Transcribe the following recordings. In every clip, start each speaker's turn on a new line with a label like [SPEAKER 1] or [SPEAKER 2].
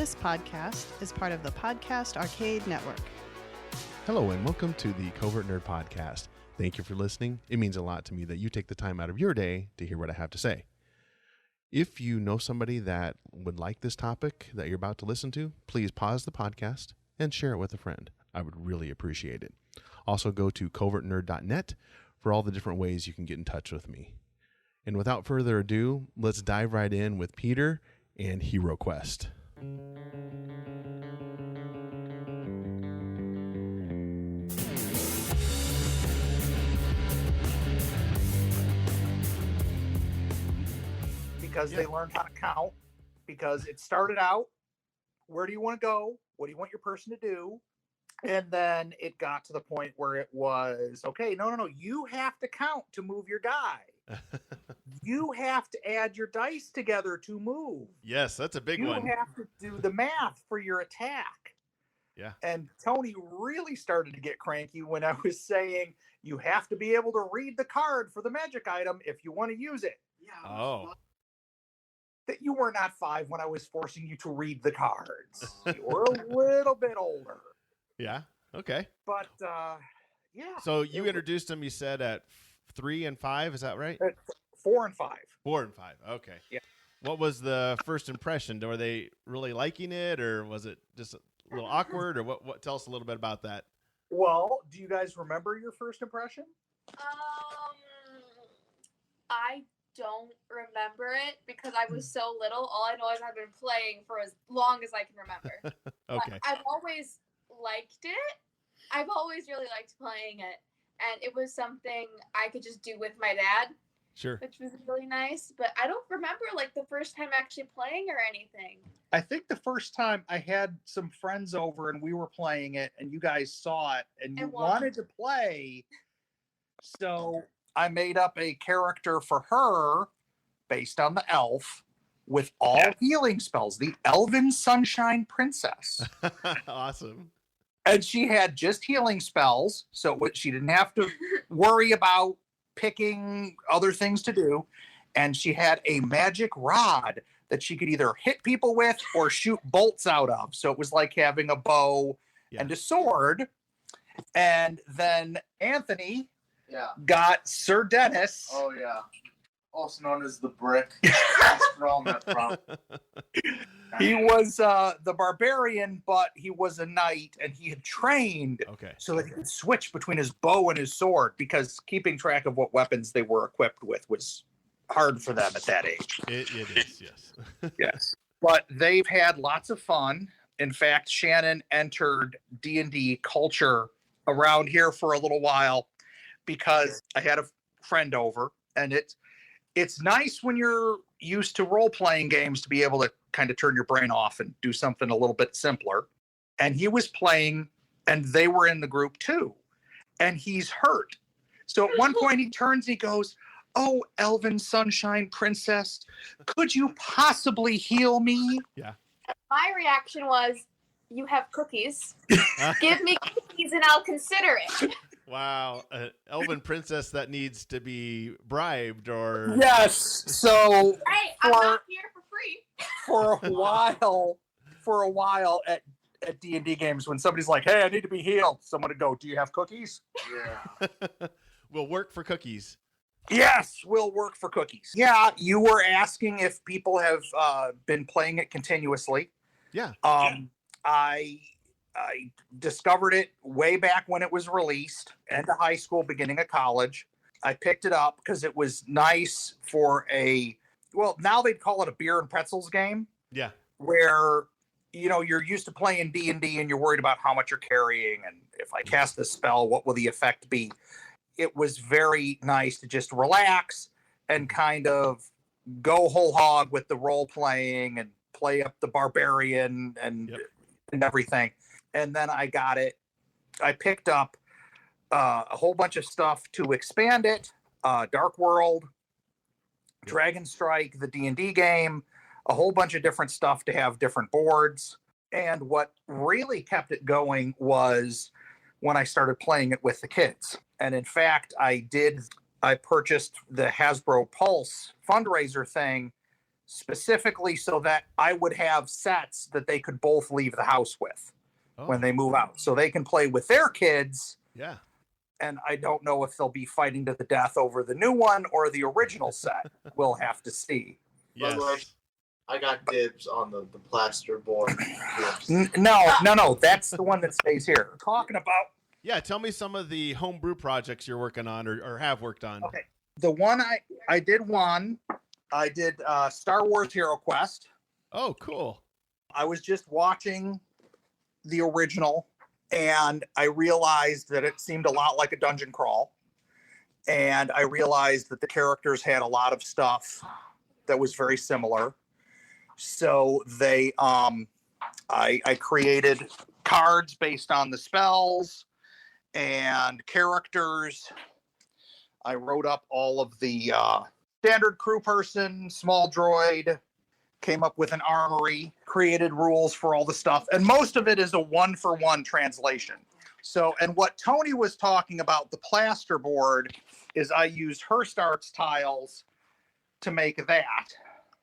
[SPEAKER 1] This podcast is part of the Podcast Arcade Network.
[SPEAKER 2] Hello and welcome to the Covert Nerd Podcast. Thank you for listening. It means a lot to me that you take the time out of your day to hear what I have to say. If you know somebody that would like this topic that you're about to listen to, please pause the podcast and share it with a friend. I would really appreciate it. Also go to covertnerd.net for all the different ways you can get in touch with me. And without further ado, let's dive right in with Peter and Hero Quest.
[SPEAKER 3] Because they learned how to count, because it started out, where do you want to go? What do you want your person to do? And then it got to the point where it was, okay, no, you have to count to move your die. You have to add your dice together to move.
[SPEAKER 2] Yes, that's a big one.
[SPEAKER 3] You have to do the math for your attack.
[SPEAKER 2] Yeah.
[SPEAKER 3] And Tony really started to get cranky when I was saying you have to be able to read the card for the magic item if you want to use it.
[SPEAKER 4] Yeah.
[SPEAKER 2] Oh.
[SPEAKER 3] That you were not 5 when I was forcing you to read the cards. You were a little bit older.
[SPEAKER 2] Yeah. Okay.
[SPEAKER 3] But, yeah.
[SPEAKER 2] So you introduced them, you said, at 3 and 5. Is that right?
[SPEAKER 3] 4 and 5.
[SPEAKER 2] 4 and 5. Okay.
[SPEAKER 3] Yeah.
[SPEAKER 2] What was the first impression? Were they really liking it, or was it just a little awkward, or what? Tell us a little bit about that.
[SPEAKER 3] Well, do you guys remember your first impression?
[SPEAKER 4] I don't remember it because I was so little. All I know is I've been playing for as long as I can remember.
[SPEAKER 2] Okay.
[SPEAKER 4] But I've always liked it. I've always really liked playing it. And it was something I could just do with my dad.
[SPEAKER 2] Sure.
[SPEAKER 4] Which was really nice. But I don't remember like the first time actually playing or anything.
[SPEAKER 3] I think the first time I had some friends over and we were playing it and you guys saw it and you wanted to play. So I made up a character for her based on the elf with all healing spells, the Elven Sunshine Princess.
[SPEAKER 2] Awesome.
[SPEAKER 3] And she had just healing spells, so she didn't have to worry about picking other things to do. And she had a magic rod that she could either hit people with or shoot bolts out of. So it was like having a bow and a sword. And then Anthony got Sir Dennis.
[SPEAKER 5] Oh, yeah. Also known as the Brick. That's where all that from.
[SPEAKER 3] He was the barbarian, but he was a knight, and he had trained so that he could switch between his bow and his sword, because keeping track of what weapons they were equipped with was hard for them at that age.
[SPEAKER 2] It is, yes.
[SPEAKER 3] Yes. But they've had lots of fun. In fact, Shannon entered D&D culture around here for a little while because I had a friend over, and it's nice when you're used to role-playing games to be able to kind of turn your brain off and do something a little bit simpler. And he was playing, and they were in the group too. And he's hurt. So at one point he turns, he goes, "Oh, Elven Sunshine Princess, could you possibly heal me?"
[SPEAKER 2] Yeah.
[SPEAKER 4] My reaction was, "You have cookies. Give me cookies and I'll consider it."
[SPEAKER 2] Wow, an elven princess that needs to be bribed, or
[SPEAKER 3] yes. So
[SPEAKER 4] hey, I'm not here for free.
[SPEAKER 3] for a while at D&D games, when somebody's like, "Hey, I need to be healed," someone would go, "Do you have cookies?"
[SPEAKER 5] Yeah.
[SPEAKER 2] We'll work for cookies.
[SPEAKER 3] Yes, we'll work for cookies. Yeah, you were asking if people have been playing it continuously.
[SPEAKER 2] Yeah.
[SPEAKER 3] I discovered it way back when it was released, end of high school, beginning of college. I picked it up because it was nice for now they'd call it a beer and pretzels game.
[SPEAKER 2] Yeah.
[SPEAKER 3] Where, you're used to playing D&D and you're worried about how much you're carrying. And if I cast this spell, what will the effect be? It was very nice to just relax and kind of go whole hog with the role playing and play up the barbarian and everything. And then I picked up a whole bunch of stuff to expand it. Dark World, Dragon Strike, the D&D game, a whole bunch of different stuff to have different boards. And what really kept it going was when I started playing it with the kids. And in fact, I purchased the Hasbro Pulse fundraiser thing specifically so that I would have sets that they could both leave the house with when they move out. So they can play with their kids.
[SPEAKER 2] Yeah.
[SPEAKER 3] And I don't know if they'll be fighting to the death over the new one or the original set. We'll have to see.
[SPEAKER 5] By the way, I got dibs on the plaster board.
[SPEAKER 3] No. That's the one that stays here. Talking about.
[SPEAKER 2] Yeah, tell me some of the homebrew projects you're working on or have worked on.
[SPEAKER 3] Okay. The one I did Star Wars Hero Quest.
[SPEAKER 2] Oh, cool.
[SPEAKER 3] I was just watching the original and I realized that it seemed a lot like a dungeon crawl. And I realized that the characters had a lot of stuff that was very similar. So I created cards based on the spells and characters. I wrote up all of the standard crew person, small droid, came up with an armory, created rules for all the stuff. And most of it is a 1-for-1 translation. So, and what Tony was talking about, the plasterboard, is I used Hearst Arts tiles to make that.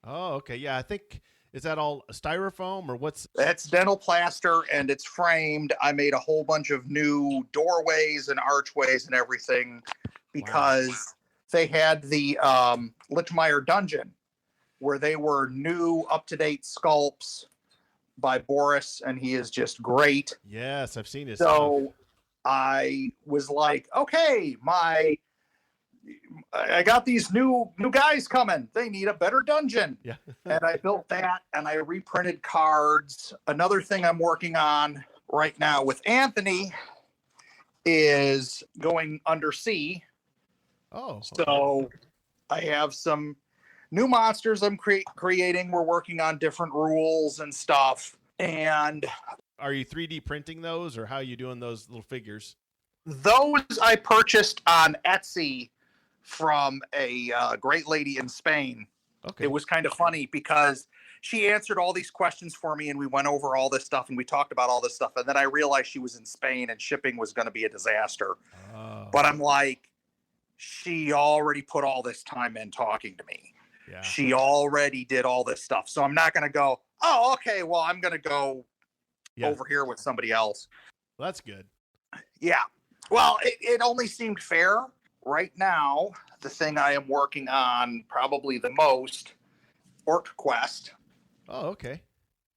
[SPEAKER 2] Oh, okay. Yeah, I think, is that all styrofoam or what's?
[SPEAKER 3] That's dental plaster and it's framed. I made a whole bunch of new doorways and archways and everything because they had the Lichtmeyer dungeon where they were new, up-to-date sculpts by Boris, and he is just great.
[SPEAKER 2] Yes, I've seen it.
[SPEAKER 3] So I was like, okay, I got these new guys coming. They need a better dungeon.
[SPEAKER 2] Yeah.
[SPEAKER 3] And I built that, and I reprinted cards. Another thing I'm working on right now with Anthony is going undersea.
[SPEAKER 2] Oh.
[SPEAKER 3] So I have some new monsters I'm creating. We're working on different rules and stuff. And
[SPEAKER 2] are you 3D printing those, or how are you doing those little figures?
[SPEAKER 3] Those I purchased on Etsy from a great lady in Spain.
[SPEAKER 2] Okay.
[SPEAKER 3] It was kind of funny because she answered all these questions for me and we went over all this stuff and we talked about all this stuff. And then I realized she was in Spain and shipping was going to be a disaster.
[SPEAKER 2] Oh.
[SPEAKER 3] But I'm like, she already put all this time in talking to me.
[SPEAKER 2] Yeah.
[SPEAKER 3] She already did all this stuff. So I'm not going to go, oh, okay, well, I'm going to go over here with somebody else.
[SPEAKER 2] Well, that's good.
[SPEAKER 3] Yeah. Well, it only seemed fair. Right now, the thing I am working on probably the most, Orc Quest.
[SPEAKER 2] Oh, okay.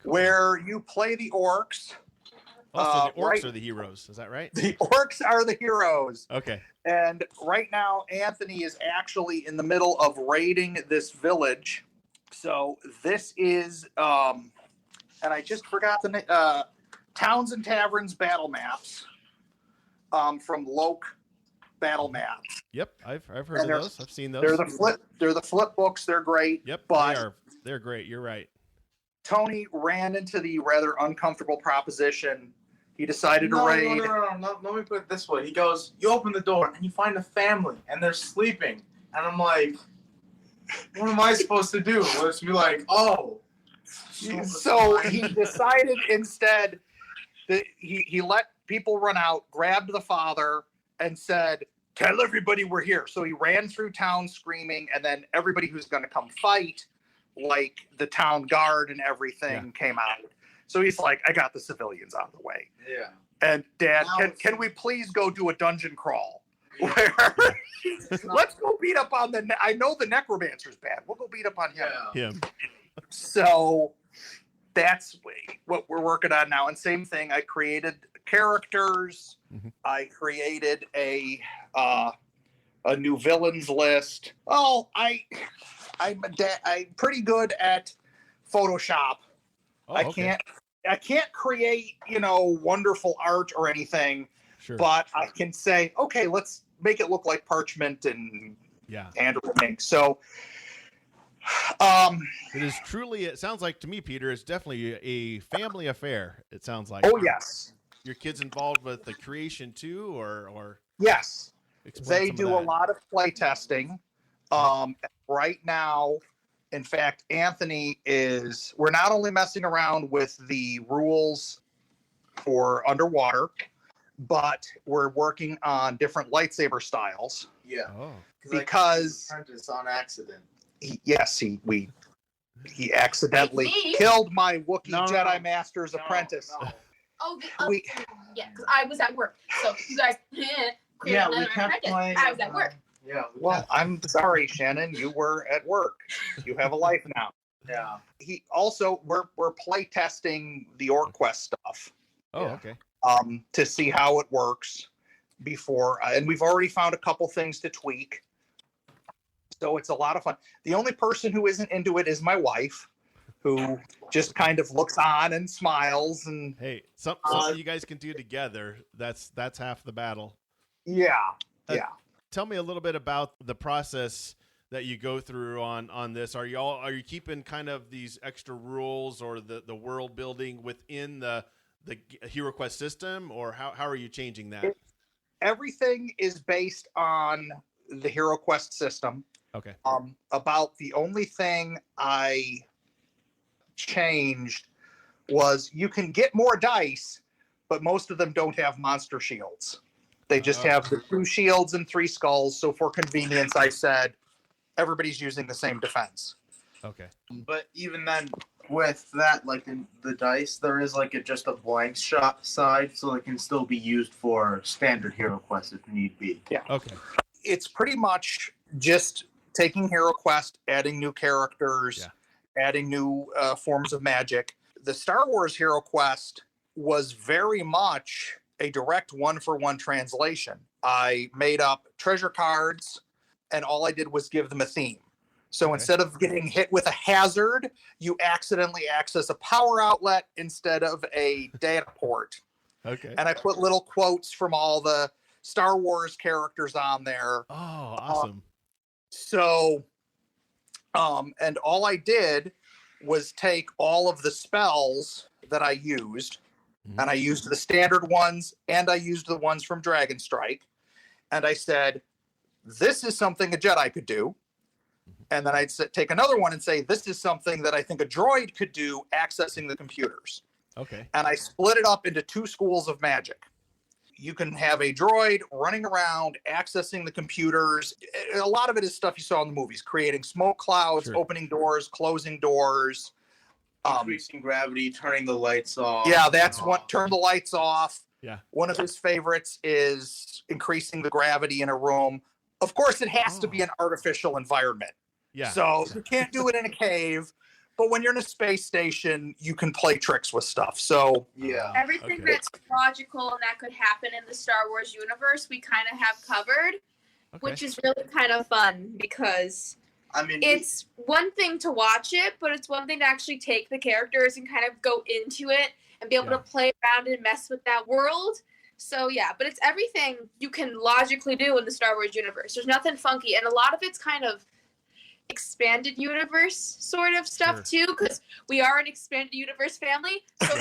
[SPEAKER 2] Cool.
[SPEAKER 3] Where you play the orcs.
[SPEAKER 2] Oh, so the orcs are the heroes. Is that right?
[SPEAKER 3] The orcs are the heroes.
[SPEAKER 2] Okay.
[SPEAKER 3] And right now, Anthony is actually in the middle of raiding this village. So this is, and I just forgot the Towns and Taverns battle maps from Loke battle maps.
[SPEAKER 2] Yep, I've heard of those. I've seen those.
[SPEAKER 3] They're the flip books. They're great.
[SPEAKER 2] Yep,
[SPEAKER 3] but
[SPEAKER 2] they're great. You're right.
[SPEAKER 3] Tony ran into the rather uncomfortable proposition. He decided to raid.
[SPEAKER 5] No. Let me put it this way. He goes, you open the door and you find a family and they're sleeping. And I'm what am I supposed to do? Let's be oh.
[SPEAKER 3] So he decided instead that he let people run out, grabbed the father, and said, tell everybody we're here. So he ran through town screaming, and then everybody who's going to come fight, like the town guard and everything, came out. So he's like, I got the civilians out of the way.
[SPEAKER 5] Yeah.
[SPEAKER 3] And Dad, can we please go do a dungeon crawl? Yeah. Where let's go beat up on I know the necromancer's bad. We'll go beat up on him.
[SPEAKER 2] Yeah.
[SPEAKER 3] So that's what we're working on now. And same thing, I created characters. Mm-hmm. I created a new villains list. Oh, I'm pretty good at Photoshop.
[SPEAKER 2] Oh,
[SPEAKER 3] I can't create, wonderful art or anything, but I can say, okay, let's make it look like parchment and handwriting. So
[SPEAKER 2] it is truly, it sounds like to me, Peter, it's definitely a family affair. It sounds like.
[SPEAKER 3] Oh, yes.
[SPEAKER 2] Your kids involved with the creation too, or?
[SPEAKER 3] Yes. They do a lot of play testing. Right now, in fact, Anthony we're not only messing around with the rules for underwater, but we're working on different lightsaber styles.
[SPEAKER 5] Yeah.
[SPEAKER 2] Oh.
[SPEAKER 5] Because it's on accident.
[SPEAKER 3] Yes, we He accidentally
[SPEAKER 4] Like me?
[SPEAKER 3] killed my Wookiee
[SPEAKER 5] No, no,
[SPEAKER 3] Jedi
[SPEAKER 5] no.
[SPEAKER 3] Master's apprentice.
[SPEAKER 5] No.
[SPEAKER 4] Oh,
[SPEAKER 3] We-
[SPEAKER 4] yeah, because I was at work. So you guys created
[SPEAKER 5] Yeah, we
[SPEAKER 4] another
[SPEAKER 5] kept
[SPEAKER 4] apprentice.
[SPEAKER 5] playing.
[SPEAKER 4] I was at work.
[SPEAKER 5] Yeah.
[SPEAKER 3] Well, I'm sorry, Shannon. You were at work. You have a life now.
[SPEAKER 5] Yeah.
[SPEAKER 3] He also we're play testing the Hero Quest stuff
[SPEAKER 2] Oh,
[SPEAKER 5] Yeah.
[SPEAKER 2] okay.
[SPEAKER 3] to see how it works before, and we've already found a couple things to tweak. So it's a lot of fun. The only person who isn't into it is my wife, who just kind of looks on and smiles and
[SPEAKER 2] Hey, something you guys can do together. That's half the battle.
[SPEAKER 3] yeah.
[SPEAKER 2] Tell me a little bit about the process that you go through on this. Are you keeping kind of these extra rules or the world building within the Hero Quest system, or how are you changing that?
[SPEAKER 3] Everything is based on the Hero Quest system.
[SPEAKER 2] Okay.
[SPEAKER 3] About the only thing I changed was you can get more dice, but most of them don't have monster shields. They just have the 2 shields and 3 skulls. So for convenience, I said everybody's using the same defense.
[SPEAKER 2] Okay.
[SPEAKER 5] But even then, with that, like in the dice, there is like just a blank shot side, so it can still be used for standard Hero Quest if need be.
[SPEAKER 2] Okay.
[SPEAKER 3] It's pretty much just taking Hero Quest, adding new characters, adding new forms of magic. The Star Wars Hero Quest was very much a direct one-for-one translation. I made up treasure cards, and all I did was give them a theme. So instead of getting hit with a hazard, you accidentally access a power outlet instead of a data port.
[SPEAKER 2] Okay.
[SPEAKER 3] And I put little quotes from all the Star Wars characters on there.
[SPEAKER 2] Oh, awesome.
[SPEAKER 3] And all I did was take all of the spells that I used, and I used the standard ones, and I used the ones from Dragon Strike, and I said, this is something a Jedi could do. And then I'd take another one and say, this is something that I think a droid could do accessing the computers.
[SPEAKER 2] Okay.
[SPEAKER 3] And I split it up into 2 schools of magic. You can have a droid running around, accessing the computers. A lot of it is stuff you saw in the movies, creating smoke clouds, opening doors, closing doors.
[SPEAKER 5] Increasing gravity, turning the lights off.
[SPEAKER 3] Yeah, that's what, turn the lights off.
[SPEAKER 2] Yeah.
[SPEAKER 3] One of his favorites is increasing the gravity in a room. Of course, it has to be an artificial environment.
[SPEAKER 2] Yeah.
[SPEAKER 3] So you can't do it in a cave, but when you're in a space station, you can play tricks with stuff. So
[SPEAKER 5] Yeah.
[SPEAKER 4] Everything that's logical and that could happen in the Star Wars universe, we kind of have covered, which is really kind of fun because
[SPEAKER 5] I mean,
[SPEAKER 4] it's one thing to watch it, but it's one thing to actually take the characters and kind of go into it and be able to play around and mess with that world. So yeah, but it's everything you can logically do in the Star Wars universe. There's nothing funky, and a lot of it's kind of expanded universe sort of stuff too, because we are an expanded universe family. So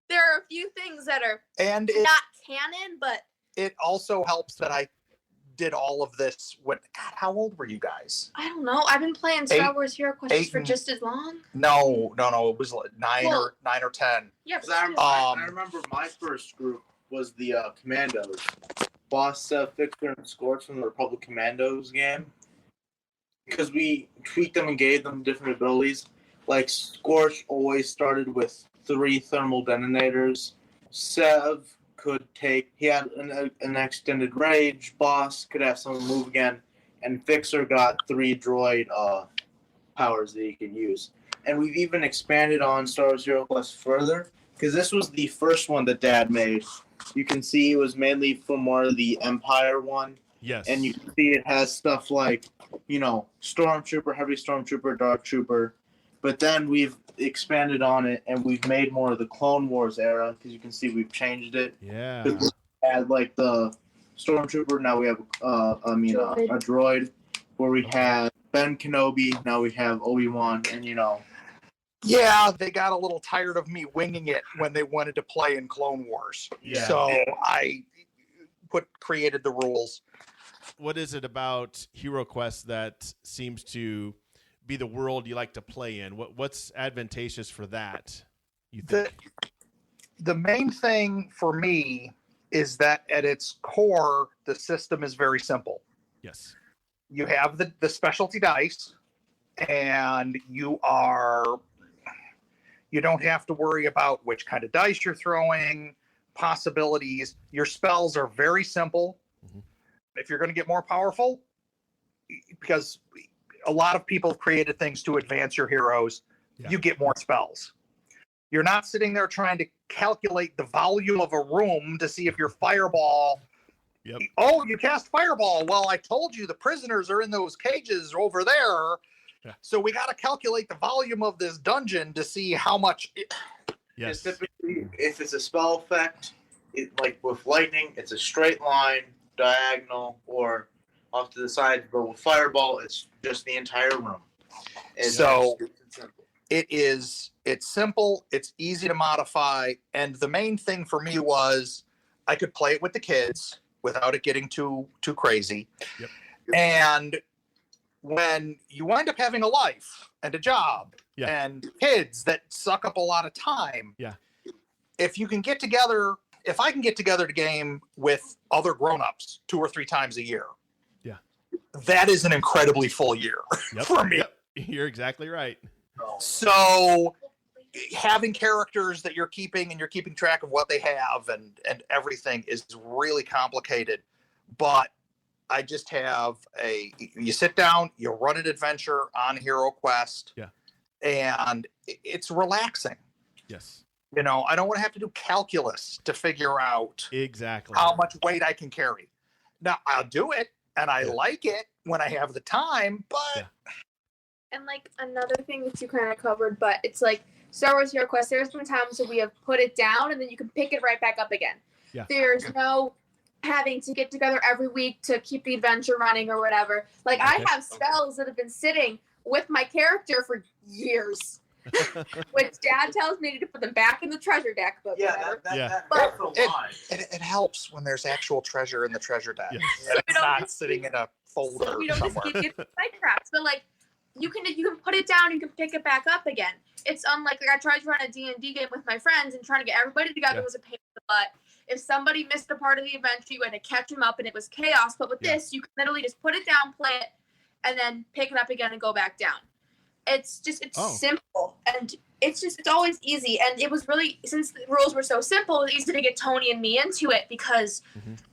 [SPEAKER 4] there are a few things that are not canon, but
[SPEAKER 3] it also helps that I did all of this when, God, how old were you guys?
[SPEAKER 4] I don't know. I've been playing Star Wars Hero Quest for just as long.
[SPEAKER 3] No, it was like 9 or 10.
[SPEAKER 4] Yeah,
[SPEAKER 5] I remember my first group was the Commandos. Boss, Fixer, and Scorch from the Republic Commandos game. Because we tweaked them and gave them different abilities. Like Scorch always started with 3 thermal detonators. Sev could take, he had an extended range. Boss could have someone move again. And Fixer got 3 droid powers that he could use. And we've even expanded on Star Wars Hero Quest further. Because this was the first one that Dad made. You can see it was mainly for more of the Empire one.
[SPEAKER 2] Yes.
[SPEAKER 5] And you can see it has stuff like, Stormtrooper, Heavy Stormtrooper, Dark Trooper. But then we've expanded on it and we've made more of the Clone Wars era because you can see we've changed it.
[SPEAKER 2] Yeah.
[SPEAKER 5] We had like the Stormtrooper, now we have a droid where we had Ben Kenobi, now we have Obi-Wan, and
[SPEAKER 3] Yeah, they got a little tired of me winging it when they wanted to play in Clone Wars.
[SPEAKER 2] Yeah.
[SPEAKER 3] So I created the rules.
[SPEAKER 2] What is it about Hero Quest that seems to be the world you like to play in? What's advantageous for that, you think?
[SPEAKER 3] The main thing for me is that at its core, the system is very simple.
[SPEAKER 2] Yes.
[SPEAKER 3] You have the specialty dice, and you don't have to worry about which kind of dice you're throwing, possibilities. Your spells are very simple.
[SPEAKER 2] Mhm.
[SPEAKER 3] If you're going to get more powerful, because a lot of people have created things to advance your heroes,
[SPEAKER 2] Yeah.
[SPEAKER 3] you get more spells. You're not sitting there trying to calculate the volume of a room to see if your fireball.
[SPEAKER 2] Yep.
[SPEAKER 3] Oh, you cast fireball. Well, I told you the prisoners are in those cages over there.
[SPEAKER 2] Yeah.
[SPEAKER 3] So we got to calculate the volume of this dungeon to see how much.
[SPEAKER 2] Yes.
[SPEAKER 5] Typically, if it's a spell effect, like with lightning, it's a straight line, diagonal, or off to the side. But with fireball, it's just the entire room. And
[SPEAKER 3] So-
[SPEAKER 5] it's simple.
[SPEAKER 3] It's simple, it's easy to modify, and the main thing for me was I could play it with the kids without it getting too crazy.
[SPEAKER 2] Yep.
[SPEAKER 3] And when you wind up having a life and a job and kids that suck up a lot of time, if I can get together to game with other grown-ups 2 or 3 times a year, that is an incredibly full year for me.
[SPEAKER 2] Yep. You're exactly right.
[SPEAKER 3] So having characters that you're keeping and you're keeping track of what they have and everything is really complicated. But I just have you sit down, you run an adventure on Hero Quest, and it's relaxing.
[SPEAKER 2] Yes.
[SPEAKER 3] I don't want to have to do calculus to figure out
[SPEAKER 2] Exactly
[SPEAKER 3] how much weight I can carry. Now, I'll do it, and I like it when I have the time, but...
[SPEAKER 4] And like another thing that you kind of covered, but it's like Star Wars Hero Quest, there's been times that we have put it down and then you can pick it right back up again.
[SPEAKER 2] Yeah.
[SPEAKER 4] There's no having to get together every week to keep the adventure running or whatever. Like I have spells that have been sitting with my character for years. Which Dad tells me to put them back in the treasure deck, but whatever.
[SPEAKER 5] That's a lie.
[SPEAKER 3] It helps when there's actual treasure in the treasure deck.
[SPEAKER 2] Yes.
[SPEAKER 3] And it's not sitting in a folder
[SPEAKER 4] So we don't
[SPEAKER 3] somewhere.
[SPEAKER 4] just get sidetracked. But like you can put it down, you can pick it back up again. It's unlike I tried to run a D&D game with my friends and trying to get everybody together was a pain in the butt. If somebody missed a part of the adventure, you had to catch them up and it was chaos. But with this, you can literally just put it down, play it, and then pick it up again and go back down. It's simple and it's always easy. And it was really, since the rules were so simple, it was easy to get Tony and me into it because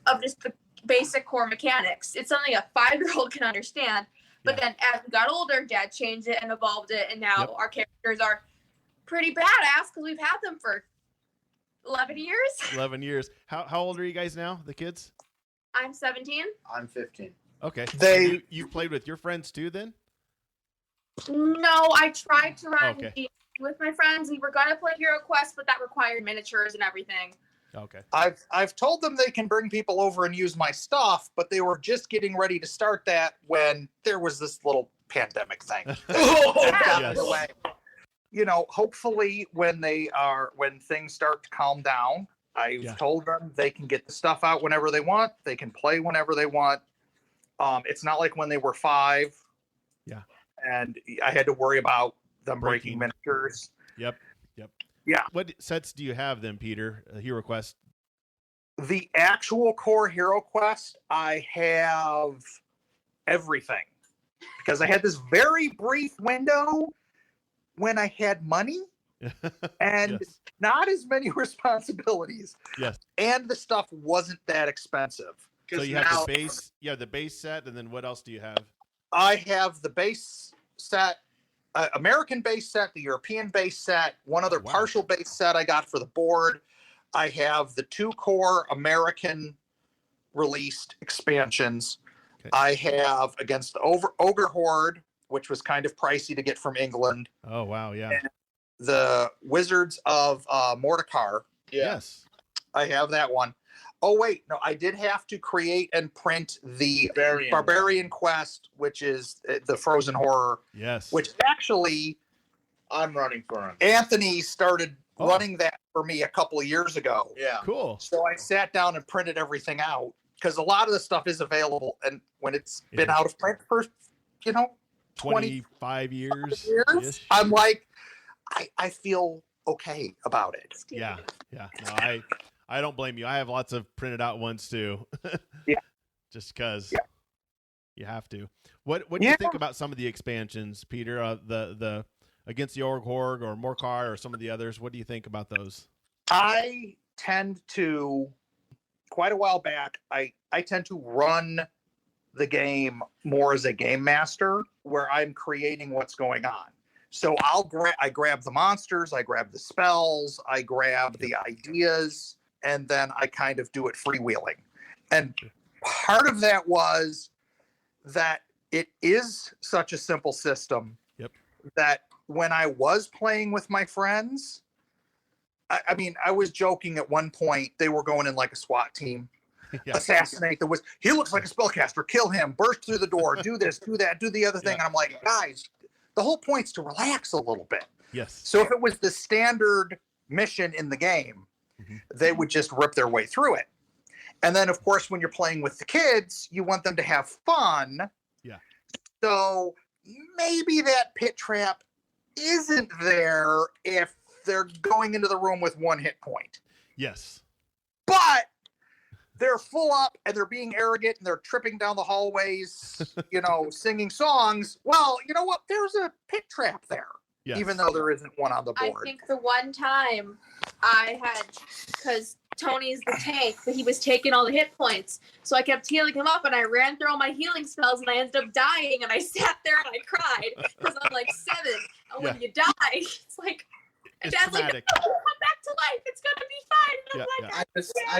[SPEAKER 4] of just the basic core mechanics. It's something a 5-year-old can understand. But then as we got older, Dad changed it and evolved it. And now our characters are pretty badass because we've had them for 11 years.
[SPEAKER 2] 11 years. How old are you guys now, the kids?
[SPEAKER 4] I'm 17.
[SPEAKER 5] I'm 15.
[SPEAKER 2] Okay. You played with your friends too then?
[SPEAKER 4] No, I tried to run with my friends. We were going to play Hero Quest, but that required miniatures and everything.
[SPEAKER 2] Okay.
[SPEAKER 3] I've told them they can bring people over and use my stuff, but they were just getting ready to start that when there was this little pandemic thing. Hopefully when things start to calm down, I've told them they can get the stuff out whenever they want. They can play whenever they want. It's not like when they were 5.
[SPEAKER 2] Yeah.
[SPEAKER 3] And I had to worry about them breaking miniatures.
[SPEAKER 2] Yep.
[SPEAKER 3] Yeah.
[SPEAKER 2] What sets do you have then, Peter? Hero Quest?
[SPEAKER 3] The actual core Hero Quest, I have everything. Because I had this very brief window when I had money and not as many responsibilities.
[SPEAKER 2] Yes.
[SPEAKER 3] And the stuff wasn't that expensive.
[SPEAKER 2] So you have the base set, and then what else do you have?
[SPEAKER 3] I have the base set, American base set, the European base set, one other partial base set I got for the board. I have the 2 core American released expansions. Okay. I have Against the Ogre Horde, which was kind of pricey to get from England.
[SPEAKER 2] Oh, wow, yeah.
[SPEAKER 3] And the Wizards of Mordekar.
[SPEAKER 2] Yes.
[SPEAKER 3] I have that one. Oh, wait, no, I did have to create and print the Barbarian Quest, which is the Frozen Horror.
[SPEAKER 2] Yes.
[SPEAKER 3] Which actually,
[SPEAKER 5] I'm running for him.
[SPEAKER 3] Anthony started running that for me a couple of years ago.
[SPEAKER 5] Yeah.
[SPEAKER 2] Cool.
[SPEAKER 3] So I sat down and printed everything out because a lot of the stuff is available. And when it's been out of print for,
[SPEAKER 2] 25 years,
[SPEAKER 3] I'm like, I feel okay about it.
[SPEAKER 2] Yeah. No, I don't blame you. I have lots of printed out ones too.
[SPEAKER 3] Yeah.
[SPEAKER 2] Just because.
[SPEAKER 3] Yeah.
[SPEAKER 2] You have to. What do you think about some of the expansions, Peter? The Against the Org Horg or Morkar or some of the others. What do you think about those?
[SPEAKER 3] I tend to, quite a while back, I tend to run the game more as a game master, where I'm creating what's going on. So I grab the monsters, I grab the spells, I grab the ideas, and then I kind of do it freewheeling. And part of that was that it is such a simple system that when I was playing with my friends, I mean, I was joking at one point, they were going in like a SWAT team. Assassinate he looks like a spellcaster, kill him, burst through the door, do this, do that, do the other thing. And I'm like, guys, the whole point's to relax a little bit.
[SPEAKER 2] Yes.
[SPEAKER 3] So if it was the standard mission in the game, they would just rip their way through it. And then, of course, when you're playing with the kids, you want them to have fun.
[SPEAKER 2] Yeah.
[SPEAKER 3] So maybe that pit trap isn't there if they're going into the room with 1 hit point.
[SPEAKER 2] Yes.
[SPEAKER 3] But they're full up and they're being arrogant and they're tripping down the hallways, singing songs. Well, you know what? There's a pit trap there, even though there isn't one on the board.
[SPEAKER 4] I think the one time I had, because Tony's the tank, but he was taking all the hit points. So I kept healing him up and I ran through all my healing spells and I ended up dying and I sat there and I cried because I'm like 7. And when you die, it's like, and Dad's like, no, come back to life. It's gonna be fine.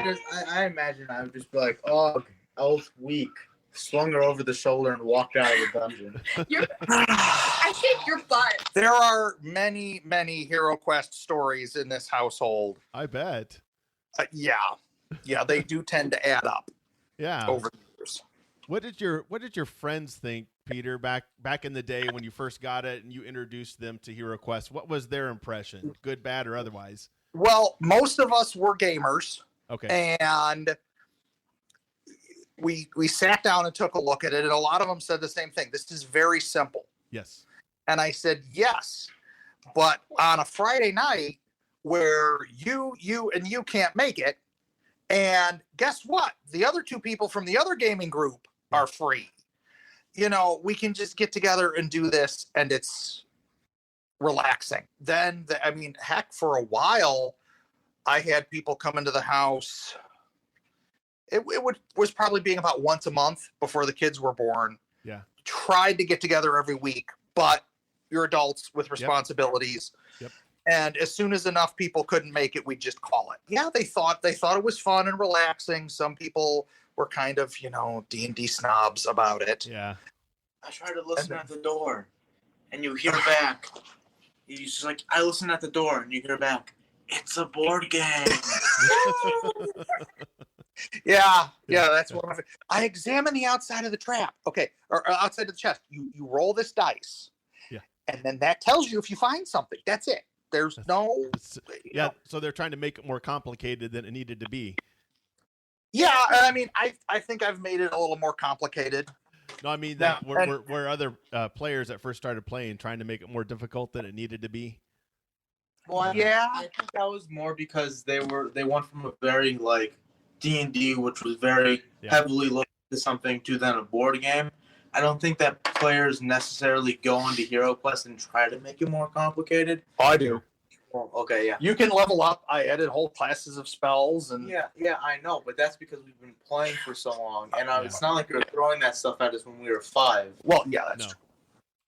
[SPEAKER 4] And
[SPEAKER 5] I imagine I would just be like, oh, Elf weak. Swung her over the shoulder and walked out of the dungeon.
[SPEAKER 4] I think you're butt.
[SPEAKER 3] There are many, many Hero Quest stories in this household.
[SPEAKER 2] I bet.
[SPEAKER 3] Yeah, they do tend to add up.
[SPEAKER 2] Yeah.
[SPEAKER 3] Over the years.
[SPEAKER 2] What did your friends think, Peter, back in the day when you first got it and you introduced them to Hero Quest? What was their impression, good, bad, or otherwise?
[SPEAKER 3] Well, most of us were gamers.
[SPEAKER 2] Okay.
[SPEAKER 3] And we sat down and took a look at it, and a lot of them said the same thing. This is very simple.
[SPEAKER 2] Yes.
[SPEAKER 3] And I said, yes, but on a Friday night where you can't make it, and guess what? The other 2 people from the other gaming group are free. We can just get together and do this, and it's relaxing. Then, heck, for a while, I had people come into the house. It was probably being about once a month before the kids were born.
[SPEAKER 2] Yeah.
[SPEAKER 3] Tried to get together every week, but you're adults with responsibilities.
[SPEAKER 2] Yep.
[SPEAKER 3] And as soon as enough people couldn't make it, we'd just call it. Yeah, they thought it was fun and relaxing. Some people were kind of, D&D snobs about it.
[SPEAKER 2] Yeah.
[SPEAKER 5] I try to listen at the door, and you hear back. He's just like, I listen at the door, and you hear back, it's a board game.
[SPEAKER 3] Yeah, that's what I examine the outside of the trap. Okay, or outside of the chest. You roll this dice.
[SPEAKER 2] Yeah.
[SPEAKER 3] And then that tells you if you find something. That's it. There's no.
[SPEAKER 2] Yeah. So they're trying to make it more complicated than it needed to be.
[SPEAKER 3] Yeah, I think I've made it a little more complicated.
[SPEAKER 2] No, I mean were other players that first started playing trying to make it more difficult than it needed to be.
[SPEAKER 5] Well,
[SPEAKER 3] yeah,
[SPEAKER 5] I think that was more because they went from a very like D&D, which was very heavily looked to something, to then a board game. I don't think that players necessarily go into Hero Quest and try to make it more complicated.
[SPEAKER 3] I do.
[SPEAKER 5] Well, okay, yeah.
[SPEAKER 3] You can level up. I added whole classes of spells and
[SPEAKER 5] yeah, I know, but that's because we've been playing for so long, and it's not like you're throwing that stuff at us when we were 5.
[SPEAKER 3] Well, yeah, that's true.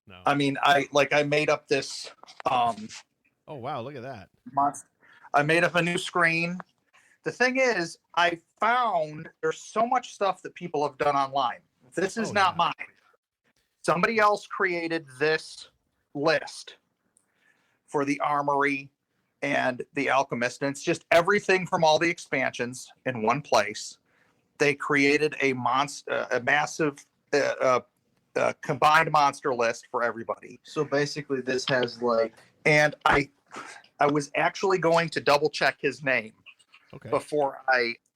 [SPEAKER 2] No.
[SPEAKER 3] I made up this.
[SPEAKER 2] Oh wow! Look at that.
[SPEAKER 3] I made up a new screen. The thing is, I found there's so much stuff that people have done online. This is not mine. Somebody else created this list for the Armory and the Alchemist, and it's just everything from all the expansions in one place. They created a massive combined monster list for everybody.
[SPEAKER 5] So basically, this has like,
[SPEAKER 3] and I was actually going to double check his name before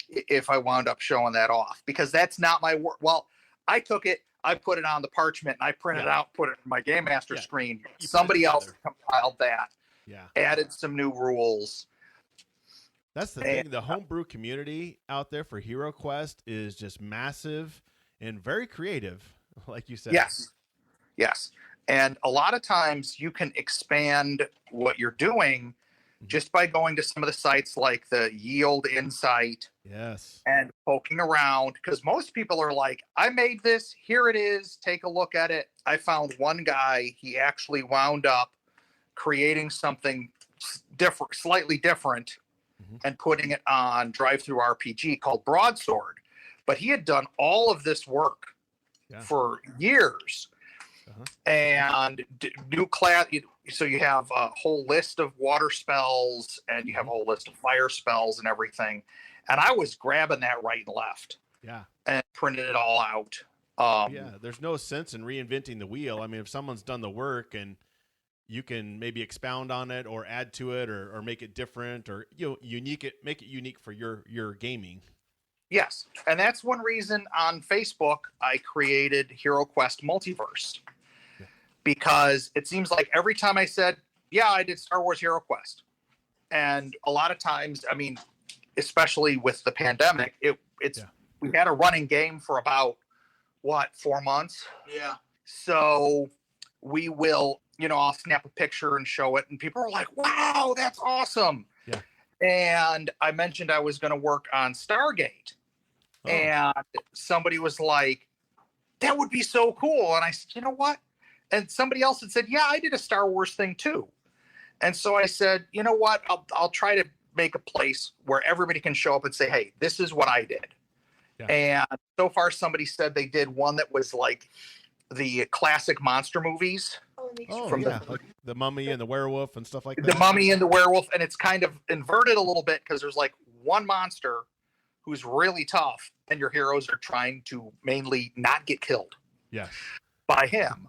[SPEAKER 3] if I wound up showing that off, because that's not my work. Well, I took it, I put it on the parchment, and I printed it out, put it in my Game Master screen. Somebody else compiled that. Yeah. Added some new rules.
[SPEAKER 2] That's the thing. The homebrew community out there for Hero Quest is just massive and very creative. like you said.
[SPEAKER 3] Yes. And a lot of times you can expand what you're doing just by going to some of the sites like the Yield Insight.
[SPEAKER 2] Yes.
[SPEAKER 3] And poking around, because most people are like, I made this, here it is, take a look at it. I found one guy, he actually wound up creating something different, slightly different, and putting it on Drive-Thru RPG called Broadsword. But he had done all of this work for years. And new class. So you have a whole list of water spells, and you have a whole list of fire spells and everything. And I was grabbing that right and left.
[SPEAKER 2] Yeah.
[SPEAKER 3] And printed it all out.
[SPEAKER 2] There's no sense in reinventing the wheel. I mean, if someone's done the work and you can maybe expound on it or add to it or make it different or make it unique for your gaming.
[SPEAKER 3] Yes. And that's one reason on Facebook I created Hero Quest Multiverse. Because it seems like every time I said, yeah, I did Star Wars Hero Quest. And a lot of times, I mean, especially with the pandemic, we had a running game for about 4 months.
[SPEAKER 5] Yeah.
[SPEAKER 3] So we will, I'll snap a picture and show it, and people are like, wow, that's awesome.
[SPEAKER 2] Yeah.
[SPEAKER 3] And I mentioned I was going to work on Stargate. Oh. And somebody was like, that would be so cool. And I said, you know what? And somebody else had said, yeah, I did a Star Wars thing too. And so I said, you know what? I'll try to make a place where everybody can show up and say, hey, this is what I did. Yeah. And so far somebody said they did one that was like the classic monster movies.
[SPEAKER 2] Like the Mummy and the Werewolf and stuff like that.
[SPEAKER 3] The Mummy and the Werewolf. And it's kind of inverted a little bit because there's like one monster who's really tough and your heroes are trying to mainly not get killed by him.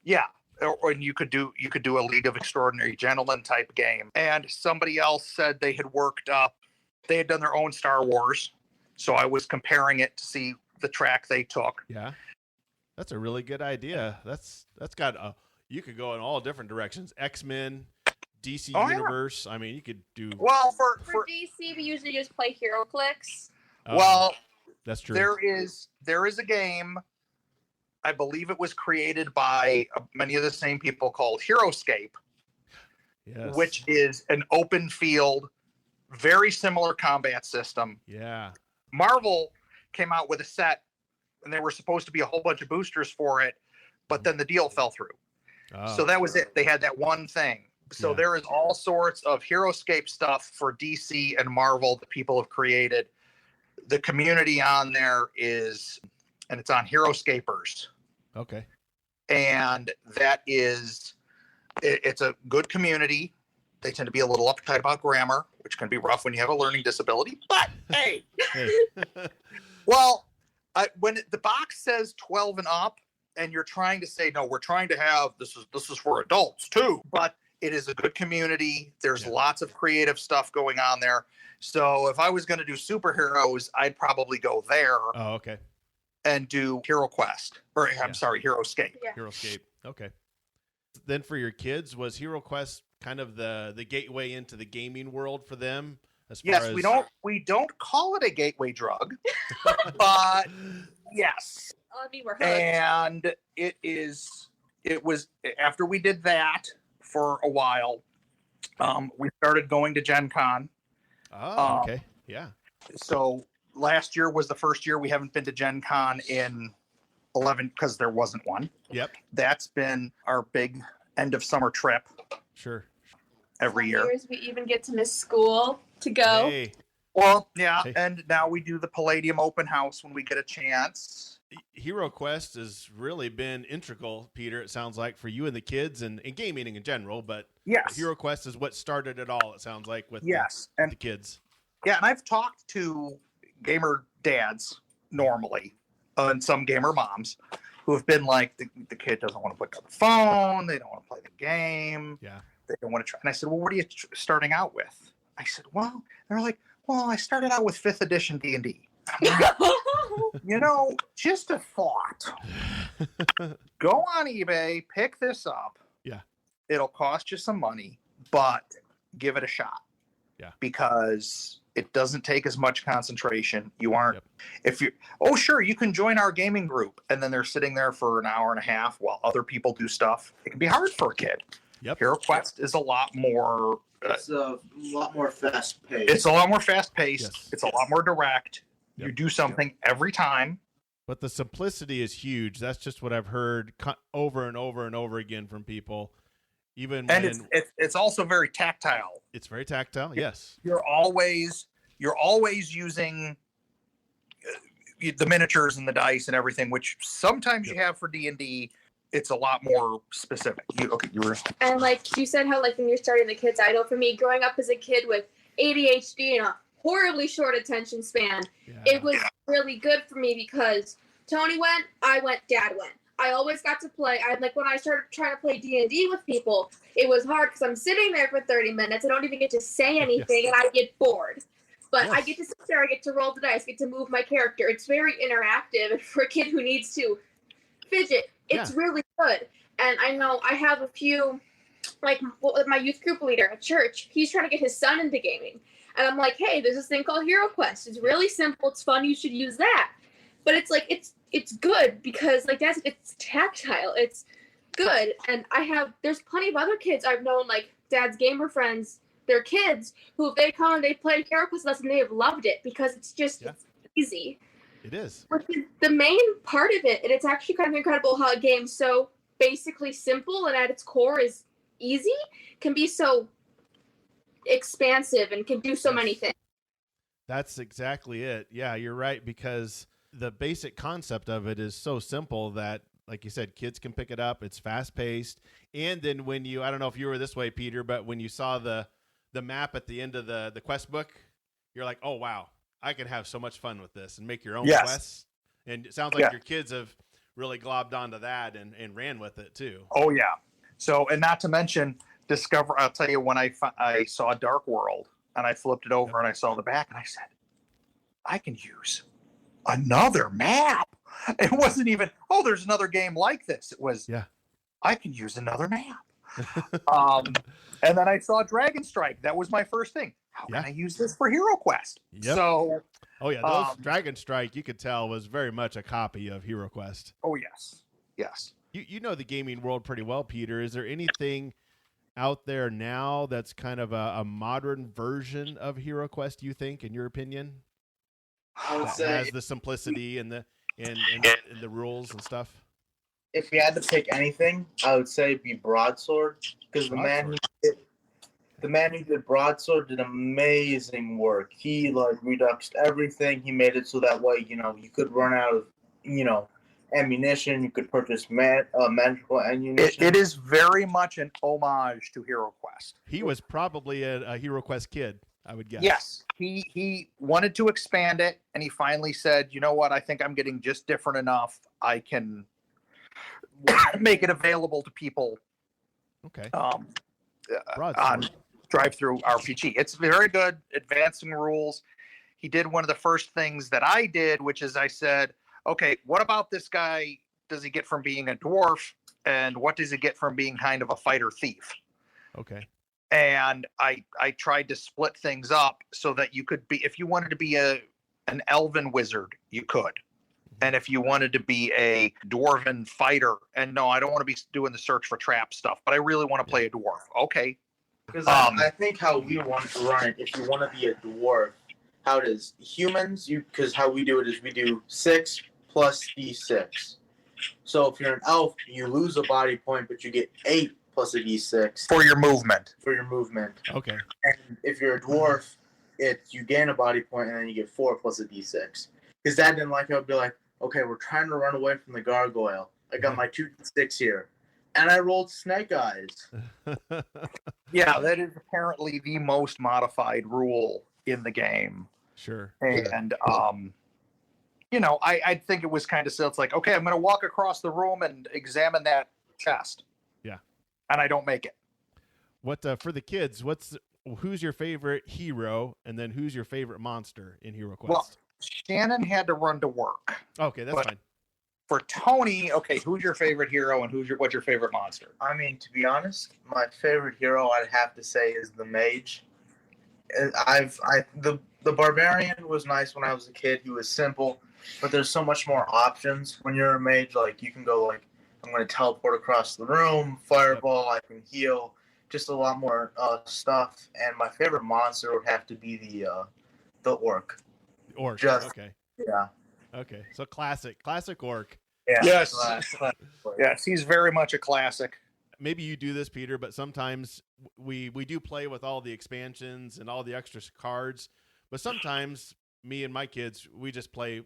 [SPEAKER 3] Yeah. Or you could do a League of Extraordinary Gentlemen type game. And somebody else said they had done their own Star Wars. So I was comparing it to see the track they took.
[SPEAKER 2] Yeah. That's a really good idea. That's got you could go in all different directions. X-Men, DC Universe. Yeah. I mean, you could do.
[SPEAKER 4] Well, for DC, we usually just play HeroClix.
[SPEAKER 3] Well,
[SPEAKER 2] that's true.
[SPEAKER 3] There is a game. I believe it was created by many of the same people called HeroScape, which is an open field, very similar combat system.
[SPEAKER 2] Yeah.
[SPEAKER 3] Marvel came out with a set, and there were supposed to be a whole bunch of boosters for it, but then the deal fell through. So that was it. They had that one thing. So there is all sorts of HeroScape stuff for DC and Marvel that people have created. The community on there is, and it's on HeroScapers.
[SPEAKER 2] Okay.
[SPEAKER 3] And that is, it's a good community. They tend to be a little uptight about grammar, which can be rough when you have a learning disability. But hey, well, when the box says 12 and up, and you're trying to say, no, we're trying to have this is for adults too. But it is a good community. There's lots of creative stuff going on there. So if I was going to do superheroes, I'd probably go there.
[SPEAKER 2] Oh, okay.
[SPEAKER 3] And do Hero Quest, or I'm sorry, HeroScape.
[SPEAKER 2] Yeah. HeroScape. Okay. Then for your kids, was Hero Quest kind of the gateway into the gaming world for them?
[SPEAKER 3] We don't call it a gateway drug, but yes.
[SPEAKER 4] I mean, we're hooked.
[SPEAKER 3] And it was after we did that for a while, we started going to Gen Con.
[SPEAKER 2] Oh, okay. Yeah.
[SPEAKER 3] So last year was the first year we haven't been to Gen Con in 11 because there wasn't one.
[SPEAKER 2] Yep.
[SPEAKER 3] That's been our big end of summer trip.
[SPEAKER 2] Sure.
[SPEAKER 3] Every year.
[SPEAKER 4] Years we even get to miss school to go.
[SPEAKER 2] Hey.
[SPEAKER 3] Well, yeah. Hey. And now we do the Palladium open house when we get a chance.
[SPEAKER 2] Hero Quest has really been integral, Peter, it sounds like, for you and the kids and gaming in general. But Hero Quest is what started it all, it sounds like, with the kids.
[SPEAKER 3] Yeah, and I've talked to gamer dads normally and some gamer moms who have been like, the kid doesn't want to pick up the phone. They don't want to play the game.
[SPEAKER 2] Yeah.
[SPEAKER 3] They don't want to try. And I said, well, what are you starting out with? I said, well, they're like, well, I started out with 5th edition D&D. Just a thought. Go on eBay, pick this up.
[SPEAKER 2] Yeah.
[SPEAKER 3] It'll cost you some money, but give it a shot.
[SPEAKER 2] Yeah.
[SPEAKER 3] Because It doesn't take as much concentration. You aren't,
[SPEAKER 2] Yep.
[SPEAKER 3] if you, oh, sure, you can join our gaming group. And then they're sitting there for an hour and a half while other people do stuff. It can be hard for a kid.
[SPEAKER 2] Yep.
[SPEAKER 3] Hero Quest is a lot more,
[SPEAKER 5] It's a lot more fast paced.
[SPEAKER 3] it's a lot more fast paced.
[SPEAKER 2] Yes.
[SPEAKER 3] It's a lot more direct.
[SPEAKER 2] Yep.
[SPEAKER 3] You do something every time.
[SPEAKER 2] But the simplicity is huge. That's just what I've heard over and over and over again from people. Even
[SPEAKER 3] And
[SPEAKER 2] when
[SPEAKER 3] it's also very tactile.
[SPEAKER 2] it's very tactile. Yes.
[SPEAKER 3] You're always using the miniatures and the dice and everything, which sometimes you have for D&D. It's a lot more specific. You were
[SPEAKER 4] And like you said, how like when you're starting the kids, I know for me, growing up as a kid with ADHD and a horribly short attention span, it was really good for me because Tony went, I went, Dad went. I always got to play. I like when I started trying to play D&D with people, it was hard because I'm sitting there for 30 minutes. I don't even get to say anything, and I get bored. But I get to sit there, I get to roll the dice, get to move my character. It's very interactive, and for a kid who needs to fidget, it's really good. And I know I have a few, like my youth group leader at church, he's trying to get his son into gaming. And I'm like, hey, there's this thing called Hero Quest. It's really simple. It's fun. You should use that. But it's like, it's good because like that's, it's tactile. It's good. And there's plenty of other kids I've known, like Dad's gamer friends, their kids who if they come and they play Hero Quest with us and they have loved it because it's just it's easy.
[SPEAKER 2] It is.
[SPEAKER 4] Which is the main part of it. And it's actually kind of incredible how a game so basically simple and at its core is easy can be so expansive and can do so many things.
[SPEAKER 2] That's exactly it. Yeah, you're right, because the basic concept of it is so simple that, like you said, kids can pick it up. It's fast paced. And then when you, I don't know if you were this way, Peter, but when you saw the map at the end of the quest book, you're like, oh, wow, I can have so much fun with this and make your own quests. And it sounds like your kids have really globbed onto that and ran with it too.
[SPEAKER 3] Oh, yeah. So, and not to mention, I'll tell you, when I saw Dark World and I flipped it over and I saw the back and I said, I can use another map. It wasn't even, oh, there's another game like this. It was, I can use another map. And then I saw Dragon Strike. That was my first thing. How can I use this for Hero Quest? So,
[SPEAKER 2] oh yeah, those Dragon Strike, you could tell, was very much a copy of Hero Quest.
[SPEAKER 3] Oh yes, yes.
[SPEAKER 2] You know the gaming world pretty well, Peter. Is there anything out there now that's kind of a modern version of Hero Quest, you think, in your opinion?
[SPEAKER 5] I would say
[SPEAKER 2] has the simplicity and the rules and stuff.
[SPEAKER 5] If we had to pick anything, I would say it'd be Broadsword, because the man who did Broadsword did amazing work. He like reduxed everything. He made it so that way, you could run out of, ammunition. You could purchase magical ammunition.
[SPEAKER 3] It is very much an homage to Hero Quest.
[SPEAKER 2] He was probably a Hero Quest kid, I would guess.
[SPEAKER 3] Yes, he wanted to expand it, and he finally said, you know what, I think I'm getting just different enough. I can make it available to people on drive-through RPG. It's very good, advancing rules. He did one of the first things that I did, which is I said, okay, what about this guy does he get from being a dwarf, and what does he get from being kind of a fighter thief?
[SPEAKER 2] Okay.
[SPEAKER 3] And I tried to split things up so that you could be, if you wanted to be an elven wizard, you could. And if you wanted to be a dwarven fighter, and no, I don't want to be doing the search for trap stuff, but I really want to play a dwarf. Okay.
[SPEAKER 5] Because I think how we want to run it, if you want to be a dwarf, how it is humans, because how we do it is we do 6 plus D6. So if you're an elf, you lose a body point, but you get 8 plus a D6
[SPEAKER 3] for your movement.
[SPEAKER 2] Okay.
[SPEAKER 5] And if you're a dwarf, you gain a body point, and then you get 4 plus a D6. Because Dad didn't like it. I'd be like, okay, we're trying to run away from the gargoyle. I got my 2 D6 here. And I rolled Snake Eyes.
[SPEAKER 3] Yeah, that is apparently the most modified rule in the game.
[SPEAKER 2] Sure.
[SPEAKER 3] And, I think it was kind of silly. It's like, okay, I'm going to walk across the room and examine that chest.
[SPEAKER 2] Yeah.
[SPEAKER 3] And I don't make it.
[SPEAKER 2] What for the kids, who's your favorite hero, and then who's your favorite monster in Hero Quest?
[SPEAKER 3] Well, Shannon had to run to work.
[SPEAKER 2] Okay, that's fine.
[SPEAKER 3] For Tony, okay, who's your favorite hero and what's your favorite monster?
[SPEAKER 5] I mean, to be honest, my favorite hero I'd have to say is the mage. The barbarian was nice when I was a kid. He was simple, but there's so much more options when you're a mage. Like you can go like, I'm going to teleport across the room, fireball. I can heal. Just a lot more stuff. And my favorite monster would have to be the orc.
[SPEAKER 2] The orc.
[SPEAKER 5] Just,
[SPEAKER 2] okay.
[SPEAKER 5] Yeah.
[SPEAKER 2] Okay. So classic orc.
[SPEAKER 5] Yeah.
[SPEAKER 3] Yes.
[SPEAKER 5] Classic.
[SPEAKER 3] Yes, he's very much a classic.
[SPEAKER 2] Maybe you do this, Peter, but sometimes we do play with all the expansions and all the extra cards. But sometimes me and my kids, we just play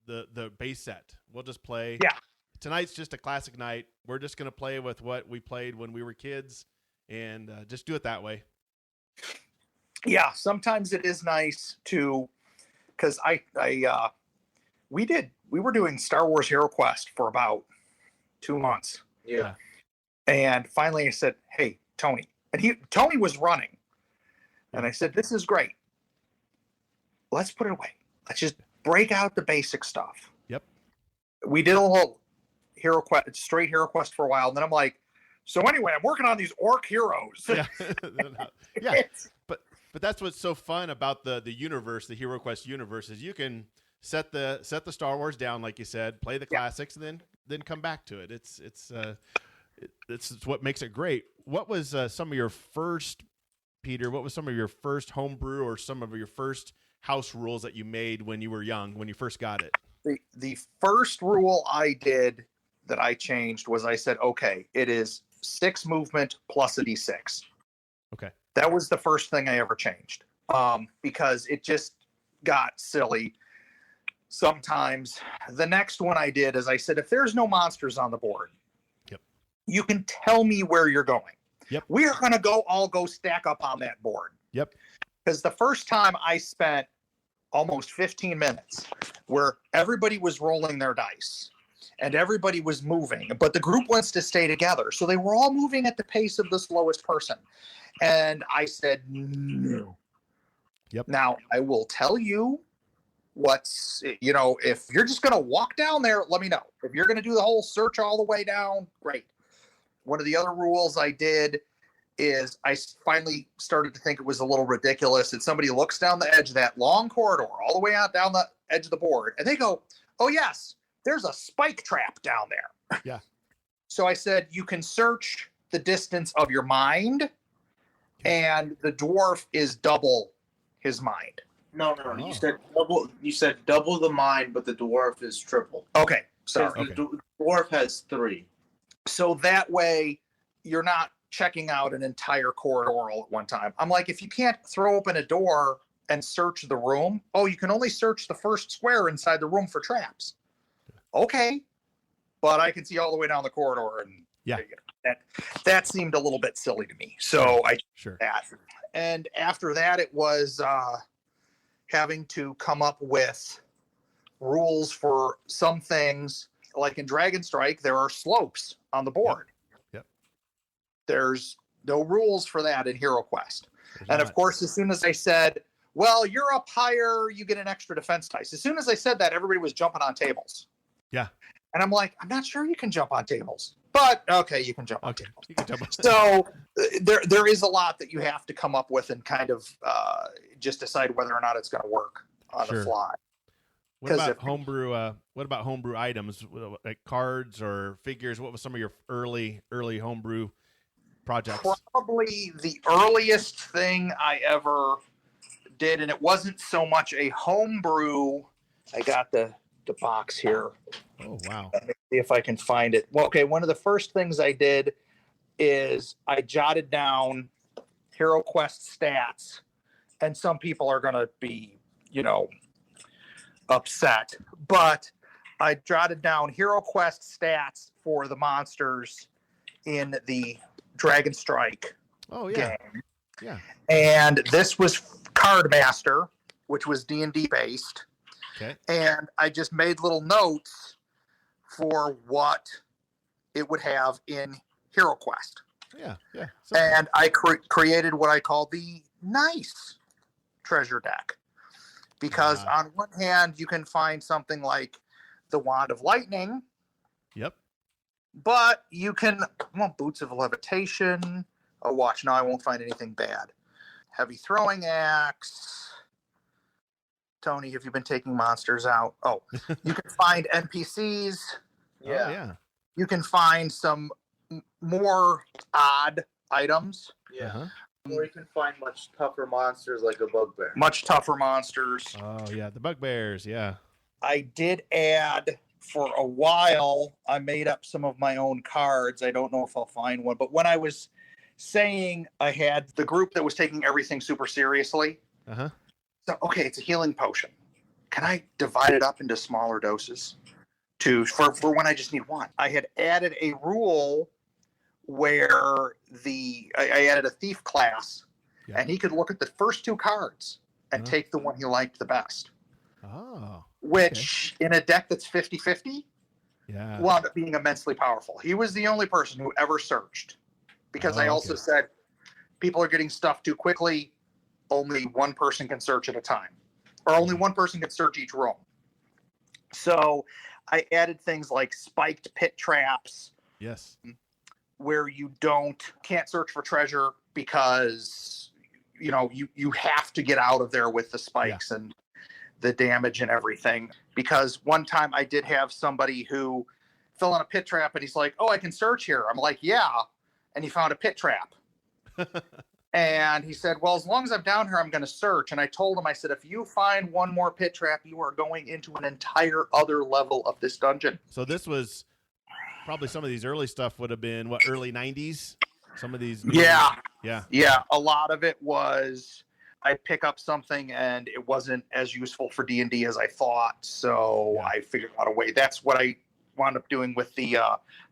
[SPEAKER 2] the base set. We'll just play.
[SPEAKER 3] Yeah.
[SPEAKER 2] Tonight's just a classic night. We're just going to play with what we played when we were kids and just do it that way.
[SPEAKER 3] Yeah, sometimes it is nice to, because we were doing Star Wars Hero Quest for about 2 months.
[SPEAKER 5] Yeah.
[SPEAKER 3] And finally I said, hey, Tony. And Tony was running. And I said, this is great. Let's put it away. Let's just break out the basic stuff.
[SPEAKER 2] Yep. We
[SPEAKER 3] did a little Hero Quest, straight Hero Quest for a while. And then I'm like, so anyway, I'm working on these orc heroes.
[SPEAKER 2] Yeah. Yeah. But that's what's so fun about the universe, the Hero Quest universe, is you can set the Star Wars down, like you said, play the classics, and then come back to it. It's what makes it great. What was some of your first, Peter? What was some of your first homebrew or some of your first house rules that you made when you were young, when you first got it?
[SPEAKER 3] The first rule I did that I changed was I said, okay, it is 6 movement plus a d6.
[SPEAKER 2] Okay.
[SPEAKER 3] That was the first thing I ever changed, because it just got silly sometimes. The next one I did is I said, if there's no monsters on the board, you can tell me where you're going.
[SPEAKER 2] Yep.
[SPEAKER 3] We are going to all go stack up on that board.
[SPEAKER 2] Yep.
[SPEAKER 3] Because the first time I spent almost 15 minutes where everybody was rolling their dice and everybody was moving, but the group wants to stay together. So they were all moving at the pace of the slowest person. And I said, no.
[SPEAKER 2] Yep.
[SPEAKER 3] Now, I will tell you if you're just going to walk down there, let me know. If you're going to do the whole search all the way down, great. One of the other rules I did is I finally started to think it was a little ridiculous that somebody looks down the edge of that long corridor all the way out down the edge of the board and they go, oh yes, there's a spike trap down there.
[SPEAKER 2] Yeah.
[SPEAKER 3] So I said, you can search the distance of your mind and the dwarf is double his mind.
[SPEAKER 5] No.
[SPEAKER 2] Oh.
[SPEAKER 5] You said double the mind, but the dwarf is triple.
[SPEAKER 3] Okay. Sorry.
[SPEAKER 2] Okay.
[SPEAKER 5] The dwarf has 3.
[SPEAKER 3] So that way you're not checking out an entire corridor all at one time. I'm like, if you can't throw open a door and search the room, you can only search the first square inside the room for traps. Okay. But I can see all the way down the corridor and that seemed a little bit silly to me. So I did that. And after that, it was having to come up with rules for some things. Like in Dragon Strike, there are slopes on the board.
[SPEAKER 2] Yep.
[SPEAKER 3] There's no rules for that in Hero Quest.
[SPEAKER 2] There's
[SPEAKER 3] Of course, as soon as I said, well, you're up higher, you get an extra defense dice. As soon as I said that, everybody was jumping on tables.
[SPEAKER 2] Yeah.
[SPEAKER 3] And I'm like, I'm not sure you can jump on tables. But, okay, you can jump on tables.
[SPEAKER 2] You can jump on
[SPEAKER 3] So there is a lot that you have to come up with and kind of just decide whether or not it's going to work on the fly.
[SPEAKER 2] What about homebrew items, like cards or figures? What was some of your early homebrew projects?
[SPEAKER 3] Probably the earliest thing I ever did, and it wasn't so much a homebrew. I got the box here.
[SPEAKER 2] Oh, wow.
[SPEAKER 3] Let me see if I can find it. Well, okay, one of the first things I did is I jotted down Hero Quest stats, and some people are going to be, upset, but I jotted down Hero Quest stats for the monsters in the Dragon Strike game.
[SPEAKER 2] Yeah.
[SPEAKER 3] And this was Card Master, which was D&D based.
[SPEAKER 2] Okay.
[SPEAKER 3] And I just made little notes for what it would have in Hero Quest.
[SPEAKER 2] Yeah.
[SPEAKER 3] And I created what I call the nice treasure deck. Because on one hand, you can find something like the Wand of Lightning.
[SPEAKER 2] Yep.
[SPEAKER 3] But you can, Boots of Levitation, a watch. No, I won't find anything bad. heavy throwing axe. Tony, have you been taking monsters out? Oh, you can find NPCs.
[SPEAKER 5] Yeah.
[SPEAKER 2] Oh, yeah.
[SPEAKER 3] You can find some more odd items.
[SPEAKER 5] Yeah.
[SPEAKER 2] Uh-huh.
[SPEAKER 5] Or you can find much tougher monsters like a bugbear.
[SPEAKER 3] Much tougher monsters.
[SPEAKER 2] Oh, yeah. The bugbears. Yeah.
[SPEAKER 3] I did add for a while, I made up some of my own cards. I don't know if I'll find one, but when I was saying I had the group that was taking everything super seriously,
[SPEAKER 2] Uh-huh.
[SPEAKER 3] so okay, it's a healing potion. Can I divide it up into smaller doses for when I just need one? I had added a rule where I added a thief class,
[SPEAKER 2] Yeah.
[SPEAKER 3] and he could look at the first two cards and take the one he liked the best.
[SPEAKER 2] Oh.
[SPEAKER 3] Which in a deck that's 50-50
[SPEAKER 2] Yeah.
[SPEAKER 3] wound up being immensely powerful. He was the only person who ever searched, because I also said people are getting stuff too quickly. Only one person can search at a time, or only one person can search each room. So I added things like spiked pit traps,
[SPEAKER 2] Yes.
[SPEAKER 3] where you can't search for treasure because you have to get out of there with the spikes and the damage and everything. Because one time I did have somebody who fell in a pit trap and he's like, "Oh, I can search here." I'm like, "Yeah," and he found a pit trap. And he said, "Well, as long as I'm down here, I'm going to search." And I told him, I said, "If you find one more pit trap, you are going into an entire other level of this dungeon."
[SPEAKER 2] So this was probably some of these early stuff would have been what, early 90s? Some of these.
[SPEAKER 3] Yeah.
[SPEAKER 2] Yeah.
[SPEAKER 3] A lot of it was I'd pick up something and it wasn't as useful for D&D as I thought. So I figured out a way. That's what I wound up doing with the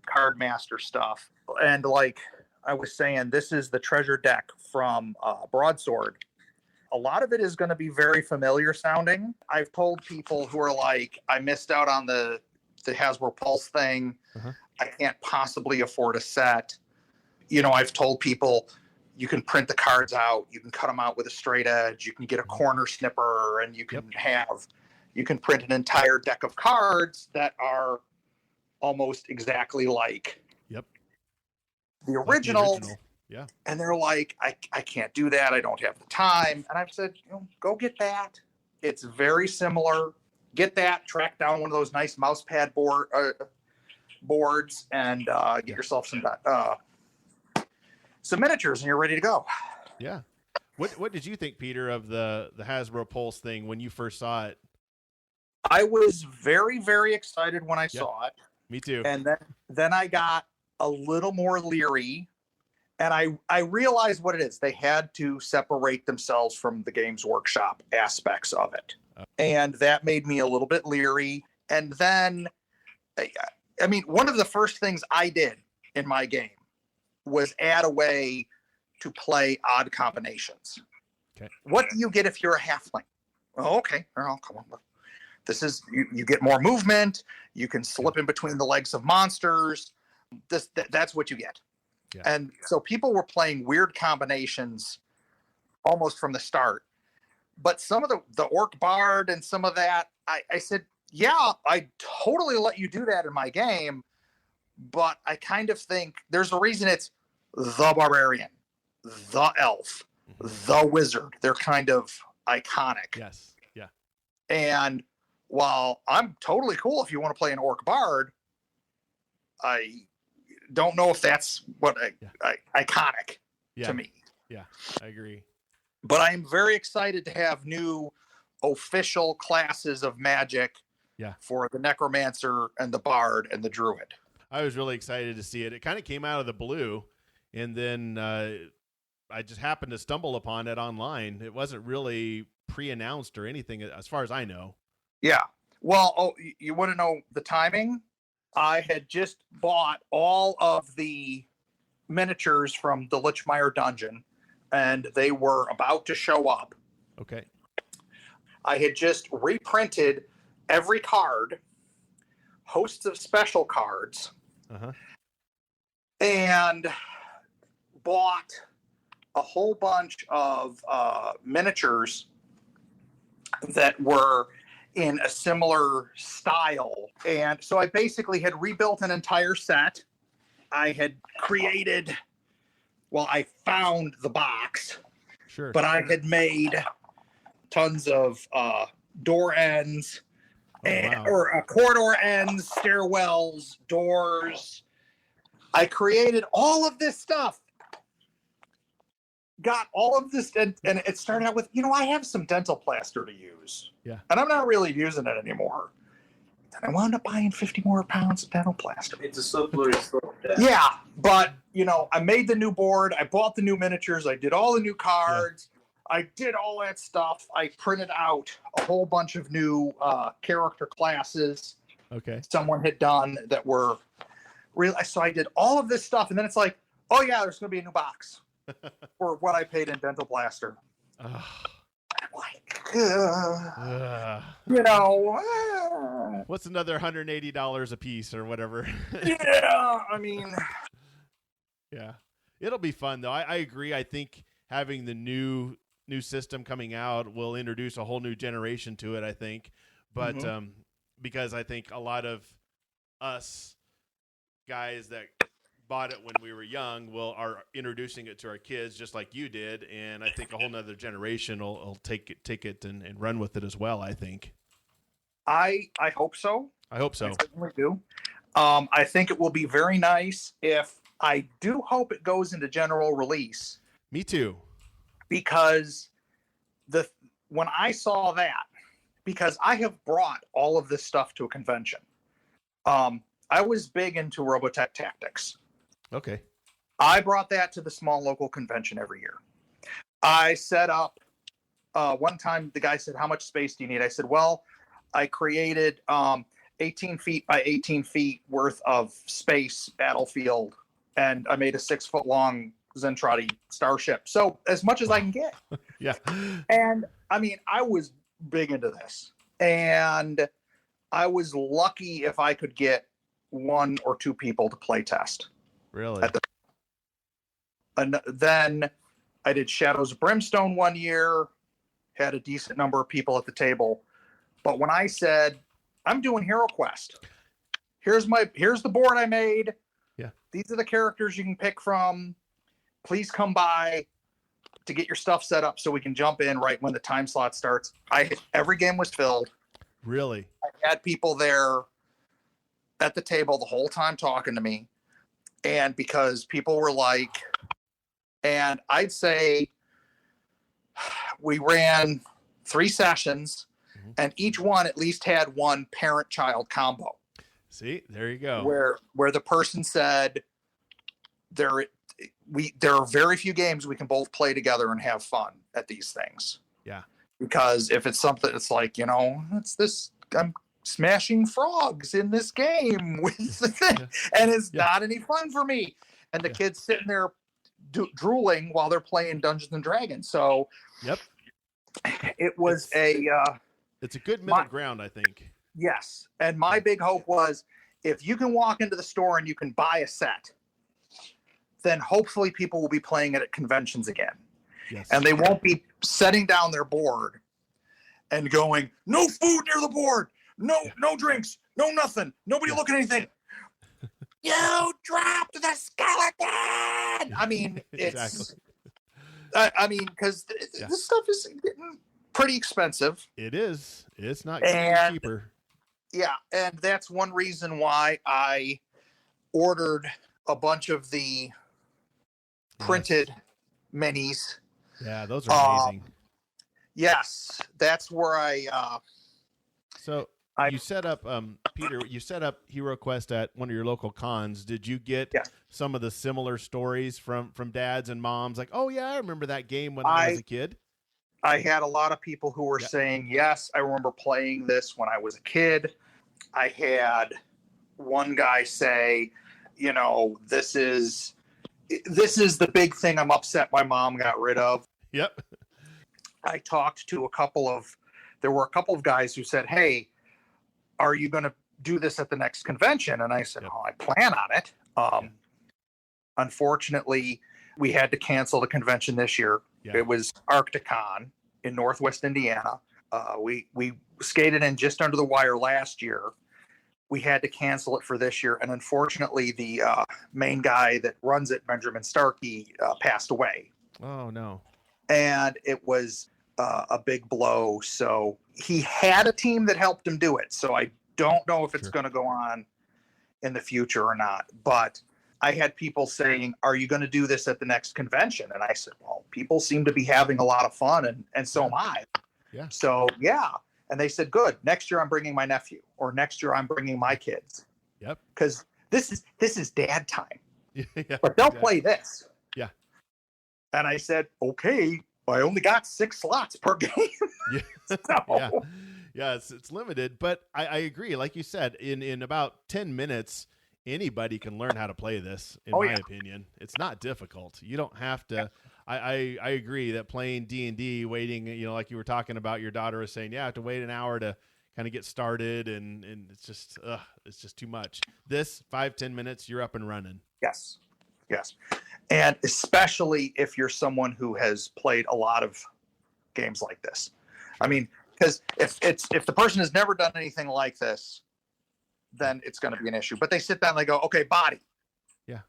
[SPEAKER 3] card master stuff. And like I was saying, this is the treasure deck from Broadsword. A lot of it is going to be very familiar sounding. I've told people who are like, I missed out on the Hasbro Pulse thing.
[SPEAKER 2] Uh-huh.
[SPEAKER 3] I can't possibly afford a set. I've told people, you can print the cards out, you can cut them out with a straight edge, you can get a corner snipper, and you can print an entire deck of cards that are almost exactly like the original.
[SPEAKER 2] Yeah.
[SPEAKER 3] And they're like, I can't do that. I don't have the time. And I've said, go get that. It's very similar. Get that, track down one of those nice mouse pad boards and get yourself some miniatures, and you're ready to go.
[SPEAKER 2] Yeah. What did you think, Peter, of the Hasbro Pulse thing when you first saw it?
[SPEAKER 3] I was very, very excited when I saw it.
[SPEAKER 2] Me too.
[SPEAKER 3] And then I got a little more leery, and I realized what it is. They had to separate themselves from the Games Workshop aspects of it. And that made me a little bit leery. And then, I mean, one of the first things I did in my game was add a way to play odd combinations.
[SPEAKER 2] Okay.
[SPEAKER 3] What do you get if you're a halfling? Oh, okay. Oh, come on. This is, you get more movement. You can slip in between the legs of monsters. That's what you get.
[SPEAKER 2] Yeah.
[SPEAKER 3] And so people were playing weird combinations almost from the start. But some of the Orc Bard and some of that, I said, yeah, I totally let you do that in my game. But I kind of think there's a reason it's the Barbarian, the Elf, the Wizard. They're kind of iconic.
[SPEAKER 2] Yes. Yeah.
[SPEAKER 3] And while I'm totally cool if you want to play an Orc Bard, I don't know if that's what iconic to me.
[SPEAKER 2] Yeah, I agree.
[SPEAKER 3] But I'm very excited to have new official classes of Magic for the Necromancer and the Bard and the Druid.
[SPEAKER 2] I was really excited to see it. It kind of came out of the blue, and then I just happened to stumble upon it online. It wasn't really pre-announced or anything, as far as I know.
[SPEAKER 3] Yeah. Well, you want to know the timing? I had just bought all of the miniatures from the Lichmeyer dungeon, and they were about to show up.
[SPEAKER 2] Okay.
[SPEAKER 3] I had just reprinted every card, hosts of special cards, and bought a whole bunch of miniatures that were in a similar style. And so I basically had rebuilt an entire set. I had created, I found the box
[SPEAKER 2] Sure.
[SPEAKER 3] but I had made tons of door ends or corridor ends, stairwells, doors. I created all of this stuff. Got all of this, and it started out with, I have some dental plaster to use.
[SPEAKER 2] Yeah.
[SPEAKER 3] And I'm not really using it anymore. And I wound up buying 50 more pounds of dental plaster.
[SPEAKER 5] It's a slippery slope.
[SPEAKER 3] Yeah, but, I made the new board. I bought the new miniatures. I did all the new cards. Yeah. I did all that stuff. I printed out a whole bunch of new character classes.
[SPEAKER 2] Okay.
[SPEAKER 3] Someone had done that were real. So I did all of this stuff. And then it's like, oh, yeah, there's going to be a new box. For what I paid in dental plaster. I'm like,
[SPEAKER 2] what's another $180 a piece or whatever?
[SPEAKER 3] Yeah, I mean,
[SPEAKER 2] yeah, it'll be fun though. I agree. I think having the new system coming out will introduce a whole new generation to it. I think, but because I think a lot of us guys that bought it when we were young are introducing it to our kids just like you did, and I think a whole nother generation will take it and run with it as well. I think
[SPEAKER 3] I hope so.
[SPEAKER 2] I hope so.
[SPEAKER 3] I certainly do. I think it will be very nice. I do hope it goes into general release.
[SPEAKER 2] Me too,
[SPEAKER 3] because when I saw that, because I have brought all of this stuff to a convention, I was big into Robotech Tactics.
[SPEAKER 2] Okay.
[SPEAKER 3] I brought that to the small local convention every year. I set up, one time the guy said, how much space do you need? I said, well, I created 18 feet by 18 feet worth of space battlefield, and I made a 6-foot long Zentradi starship. So as much as I can get.
[SPEAKER 2] Yeah.
[SPEAKER 3] And I mean, I was big into this, and I was lucky if I could get 1 or 2 people to play test.
[SPEAKER 2] Really?
[SPEAKER 3] And then I did Shadows of Brimstone one year, had a decent number of people at the table. But when I said, I'm doing Hero Quest, here's the board I made.
[SPEAKER 2] Yeah.
[SPEAKER 3] These are the characters you can pick from. Please come by to get your stuff set up so we can jump in right when the time slot starts. Every game was filled.
[SPEAKER 2] Really?
[SPEAKER 3] I had people there at the table the whole time talking to me. And because people were like, and I'd say we ran 3 sessions, and each one at least had one parent-child combo.
[SPEAKER 2] See, there you go.
[SPEAKER 3] Where the person said, there are very few games we can both play together and have fun at these things.
[SPEAKER 2] Yeah.
[SPEAKER 3] Because if it's something, it's like, it's this, I'm smashing frogs in this game with the thing, and it's not any fun for me. And the kids sitting there drooling while they're playing Dungeons and Dragons. So it was
[SPEAKER 2] it's a good middle ground, I think.
[SPEAKER 3] Yes. And my big hope was, if you can walk into the store and you can buy a set, then hopefully people will be playing it at conventions again.
[SPEAKER 2] Yes.
[SPEAKER 3] And they won't be setting down their board and going, no food near the board. No drinks, no nothing. Nobody look at anything. You dropped the skeleton. I mean, it's.
[SPEAKER 2] Exactly.
[SPEAKER 3] I mean, because this stuff is getting pretty expensive.
[SPEAKER 2] It is. It's not getting cheaper.
[SPEAKER 3] Yeah, and that's one reason why I ordered a bunch of the printed minis.
[SPEAKER 2] Yeah, those are amazing.
[SPEAKER 3] Yes, that's where
[SPEAKER 2] you set up, Peter, you set up Hero Quest at one of your local cons. Did you get some of the similar stories from dads and moms? Like, oh, yeah, I remember that game when I was a kid.
[SPEAKER 3] I had a lot of people who were saying, yes, I remember playing this when I was a kid. I had one guy say, this is the big thing I'm upset my mom got rid of.
[SPEAKER 2] Yep.
[SPEAKER 3] I talked to there were a couple of guys who said, hey, are you going to do this at the next convention? And I said, I plan on it. Unfortunately, we had to cancel the convention this year. Yeah. It was Arcticon in Northwest Indiana. We skated in just under the wire last year. We had to cancel it for this year. And unfortunately, the main guy that runs it, Benjamin Starkey, passed away.
[SPEAKER 2] Oh, no.
[SPEAKER 3] and it was a big blow. So he had a team that helped him do it. So I don't know if it's
[SPEAKER 2] Sure.
[SPEAKER 3] going to go on in the future or not. But I had people saying, "Are you going to do this at the next convention?" And I said, "Well, people seem to be having a lot of fun, and so am I."
[SPEAKER 2] Yeah.
[SPEAKER 3] So yeah. And they said, "Good. Next year I'm bringing my nephew, or next year I'm bringing my kids."
[SPEAKER 2] Yep.
[SPEAKER 3] Because this is dad time.
[SPEAKER 2] Yeah.
[SPEAKER 3] But they'll
[SPEAKER 2] Exactly.
[SPEAKER 3] play this.
[SPEAKER 2] Yeah.
[SPEAKER 3] And I said, "Okay, I only got 6 slots per game."
[SPEAKER 2] Yeah.
[SPEAKER 3] So,
[SPEAKER 2] Yeah. It's limited, but I agree. Like you said, in about 10 minutes, anybody can learn how to play this, in my opinion. It's not difficult. You don't have to. I agree that playing D&D, waiting, like you were talking about, your daughter was saying, yeah, I have to wait an hour to kind of get started, and it's just too much. This 5-10 minutes, you're up and running.
[SPEAKER 3] yes. And especially if you're someone who has played a lot of games like this. I mean, because if the person has never done anything like this, then it's going to be an issue. But they sit down and they go, "Okay, body.
[SPEAKER 2] Yeah.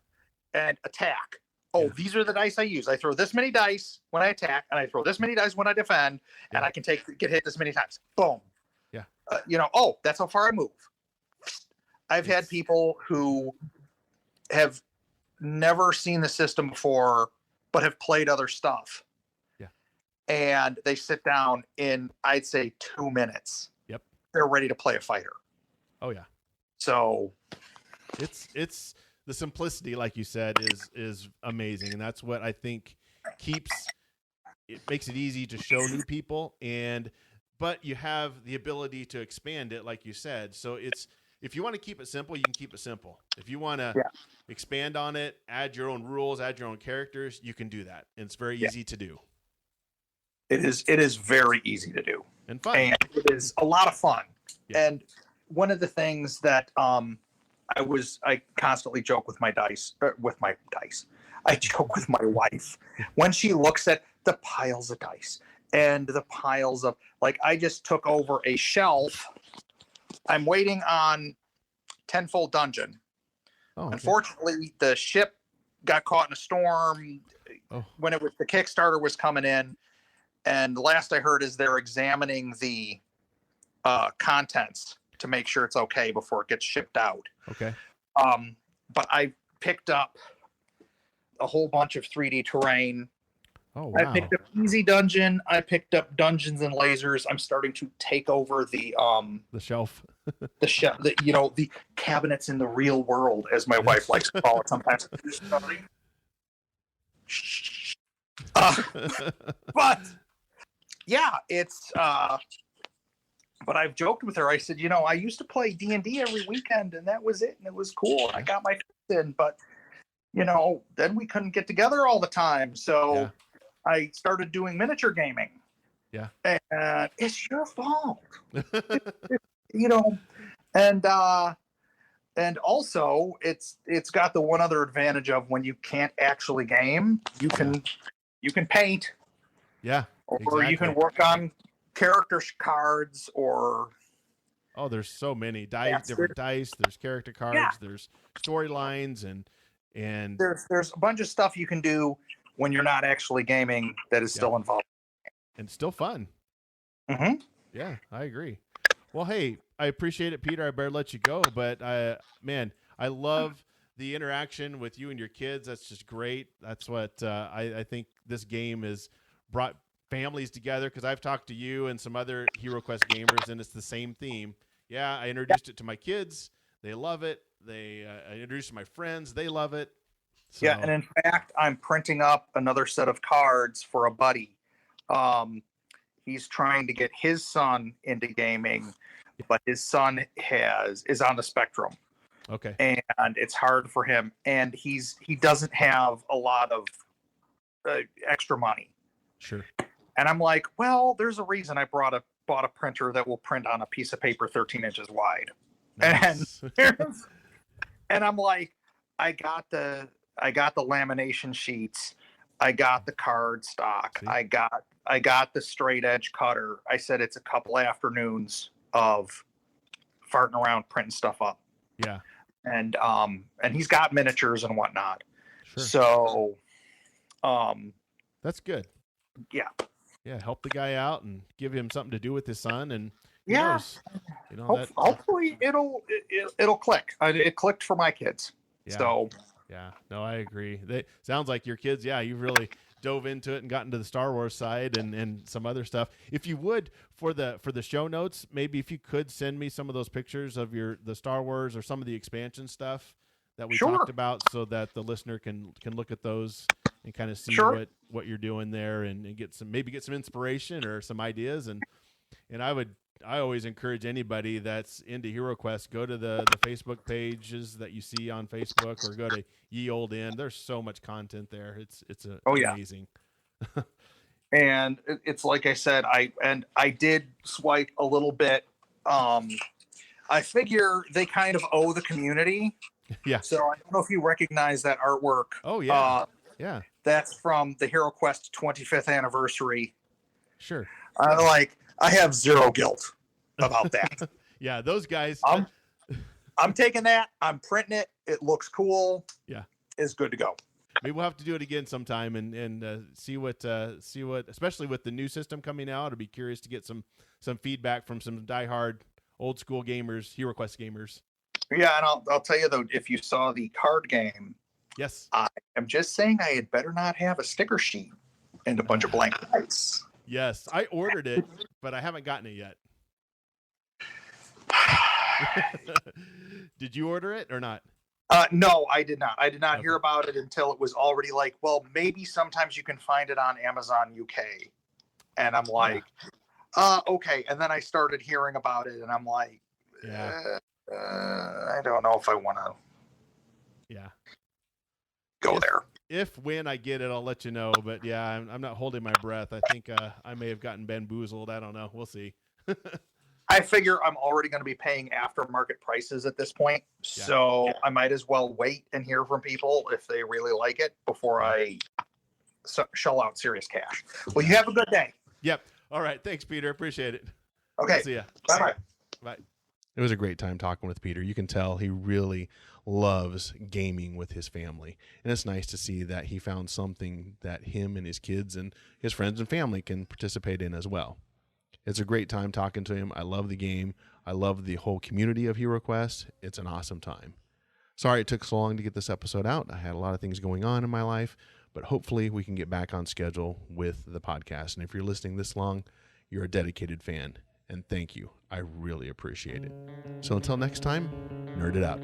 [SPEAKER 3] And attack. Oh,
[SPEAKER 2] Yeah.
[SPEAKER 3] these are the dice I use. I throw this many dice when I attack, and I throw this many dice when I defend, and I can get hit this many times. Boom."
[SPEAKER 2] Yeah.
[SPEAKER 3] Oh, that's how far I move. I've had people who have never seen the system before, but have played other stuff.
[SPEAKER 2] Yeah.
[SPEAKER 3] And they sit down in, I'd say, 2 minutes.
[SPEAKER 2] Yep.
[SPEAKER 3] They're ready to play a fighter.
[SPEAKER 2] Oh yeah.
[SPEAKER 3] So
[SPEAKER 2] it's the simplicity, like you said, is amazing, and that's what I think makes it easy to show new people, but you have the ability to expand it, like you said. So if you want to keep it simple, you can keep it simple. If you want to expand on it, add your own rules, add your own characters, you can do that. And it's very easy to do.
[SPEAKER 3] It is very easy to do.
[SPEAKER 2] And fun.
[SPEAKER 3] And it is a lot of fun.
[SPEAKER 2] Yeah.
[SPEAKER 3] And one of the things that I constantly joke with my dice. I joke with my wife when she looks at the piles of dice and the piles of, like, I just took over a shelf. I'm waiting on Tenfold Dungeon.
[SPEAKER 2] Oh, okay.
[SPEAKER 3] Unfortunately, the ship got caught in a storm when the Kickstarter was coming in, and the last I heard is they're examining the contents to make sure it's okay before it gets shipped out.
[SPEAKER 2] Okay.
[SPEAKER 3] But I picked up a whole bunch of 3D terrain.
[SPEAKER 2] Oh, wow.
[SPEAKER 3] I picked up Easy Dungeon. I picked up Dungeons and Lasers. I'm starting to take over the
[SPEAKER 2] shelf.
[SPEAKER 3] the shelf, the cabinets in the real world, as my wife likes to call it sometimes. But yeah, it's but I've joked with her. I said, I used to play D&D every weekend, and that was it, and it was cool. I got my in, but then we couldn't get together all the time, so I started doing miniature gaming.
[SPEAKER 2] Yeah,
[SPEAKER 3] and it's your fault, and also it's got the one other advantage of when you can't actually game, you can paint.
[SPEAKER 2] Yeah,
[SPEAKER 3] or
[SPEAKER 2] exactly.
[SPEAKER 3] You can work on character cards, or
[SPEAKER 2] there's so many different dice. There's character cards. There's storylines, and
[SPEAKER 3] there's a bunch of stuff you can do when you're not actually gaming that is still involved
[SPEAKER 2] and still fun.
[SPEAKER 3] Mm-hmm.
[SPEAKER 2] Yeah, I agree. Well, hey, I appreciate it, Peter. I better let you go, but I love the interaction with you and your kids. That's just great. That's what I think this game has brought families together, because I've talked to you and some other Hero Quest gamers, and it's the same theme. Yeah, I introduced it to my kids. They love it. I introduced it to my friends. They love it. So.
[SPEAKER 3] Yeah, and in fact, I'm printing up another set of cards for a buddy. He's trying to get his son into gaming, but his son is on the spectrum.
[SPEAKER 2] Okay.
[SPEAKER 3] And it's hard for him, and he doesn't have a lot of extra money. Sure. And I'm like, well, there's a reason I bought a printer that will print on a piece of paper 13 inches wide. Nice. And I'm like, I got the lamination sheets, I got the card stock, I got the straight edge cutter. I said it's a couple afternoons of farting around printing stuff up.
[SPEAKER 2] Yeah.
[SPEAKER 3] And he's got miniatures and whatnot.
[SPEAKER 2] Sure.
[SPEAKER 3] So
[SPEAKER 2] that's good.
[SPEAKER 3] Yeah.
[SPEAKER 2] Yeah, help the guy out and give him something to do with his son, and who
[SPEAKER 3] Yeah.
[SPEAKER 2] knows? You know,
[SPEAKER 3] Hopefully it'll click. It clicked for my kids.
[SPEAKER 2] Yeah.
[SPEAKER 3] So
[SPEAKER 2] Yeah, no, I agree. They sounds like your kids. Yeah, you've really dove into it and gotten to the Star Wars side and some other stuff. If you would, for the show notes, maybe if you could send me some of those pictures of the Star Wars or some of the expansion stuff that we
[SPEAKER 3] Sure.
[SPEAKER 2] talked about, so that the listener can look at those and kind of see
[SPEAKER 3] Sure.
[SPEAKER 2] what you're doing there, and get some inspiration or some ideas. And I always encourage anybody that's into Hero Quest, go to the Facebook pages that you see on Facebook, or go to Ye Old Inn. There's so much content there. It's amazing.
[SPEAKER 3] And it's like I said, I did swipe a little bit. I figure they kind of owe the community.
[SPEAKER 2] Yeah.
[SPEAKER 3] So I don't know if you recognize that artwork.
[SPEAKER 2] Oh yeah. Yeah.
[SPEAKER 3] That's from the Hero Quest 25th anniversary.
[SPEAKER 2] Sure.
[SPEAKER 3] I have zero guilt about that.
[SPEAKER 2] Yeah, those guys.
[SPEAKER 3] I'm taking that. I'm printing it. It looks cool.
[SPEAKER 2] Yeah,
[SPEAKER 3] it's good to go.
[SPEAKER 2] Maybe we'll have to do it again sometime and see what, especially with the new system coming out. I'd be curious to get some feedback from some diehard old school gamers, Hero Quest gamers.
[SPEAKER 3] Yeah, and I'll tell you though, if you saw the card game,
[SPEAKER 2] yes,
[SPEAKER 3] I am just saying I had better not have a sticker sheet and a bunch of blank dice.
[SPEAKER 2] Yes, I ordered it, but I haven't gotten it yet. Did you order it or not?
[SPEAKER 3] No, I did not. I did not
[SPEAKER 2] Okay.
[SPEAKER 3] hear about it until it was already like, well, maybe sometimes you can find it on Amazon UK. And I'm like, okay. And then I started hearing about it, and I'm like, I don't know if I want to go there.
[SPEAKER 2] When I get it, I'll let you know. But yeah, I'm not holding my breath. I think I may have gotten bamboozled. I don't know. We'll see.
[SPEAKER 3] I figure I'm already going to be paying aftermarket prices at this point.
[SPEAKER 2] Yeah.
[SPEAKER 3] So I might as well wait and hear from people if they really like it before I shell out serious cash. Well, you have a good day.
[SPEAKER 2] Yep. All right. Thanks, Peter. Appreciate it.
[SPEAKER 3] Okay.
[SPEAKER 2] See ya.
[SPEAKER 3] Bye-bye.
[SPEAKER 2] Bye. It was a great time talking with Peter. You can tell he really loves gaming with his family. And it's nice to see that he found something that him and his kids and his friends and family can participate in as well. It's a great time talking to him. I love the game. I love the whole community of Hero Quest. It's an awesome time. Sorry it took so long to get this episode out. I had a lot of things going on in my life, but hopefully we can get back on schedule with the podcast. And if you're listening this long, you're a dedicated fan. And thank you. I really appreciate it. So until next time, nerd it up.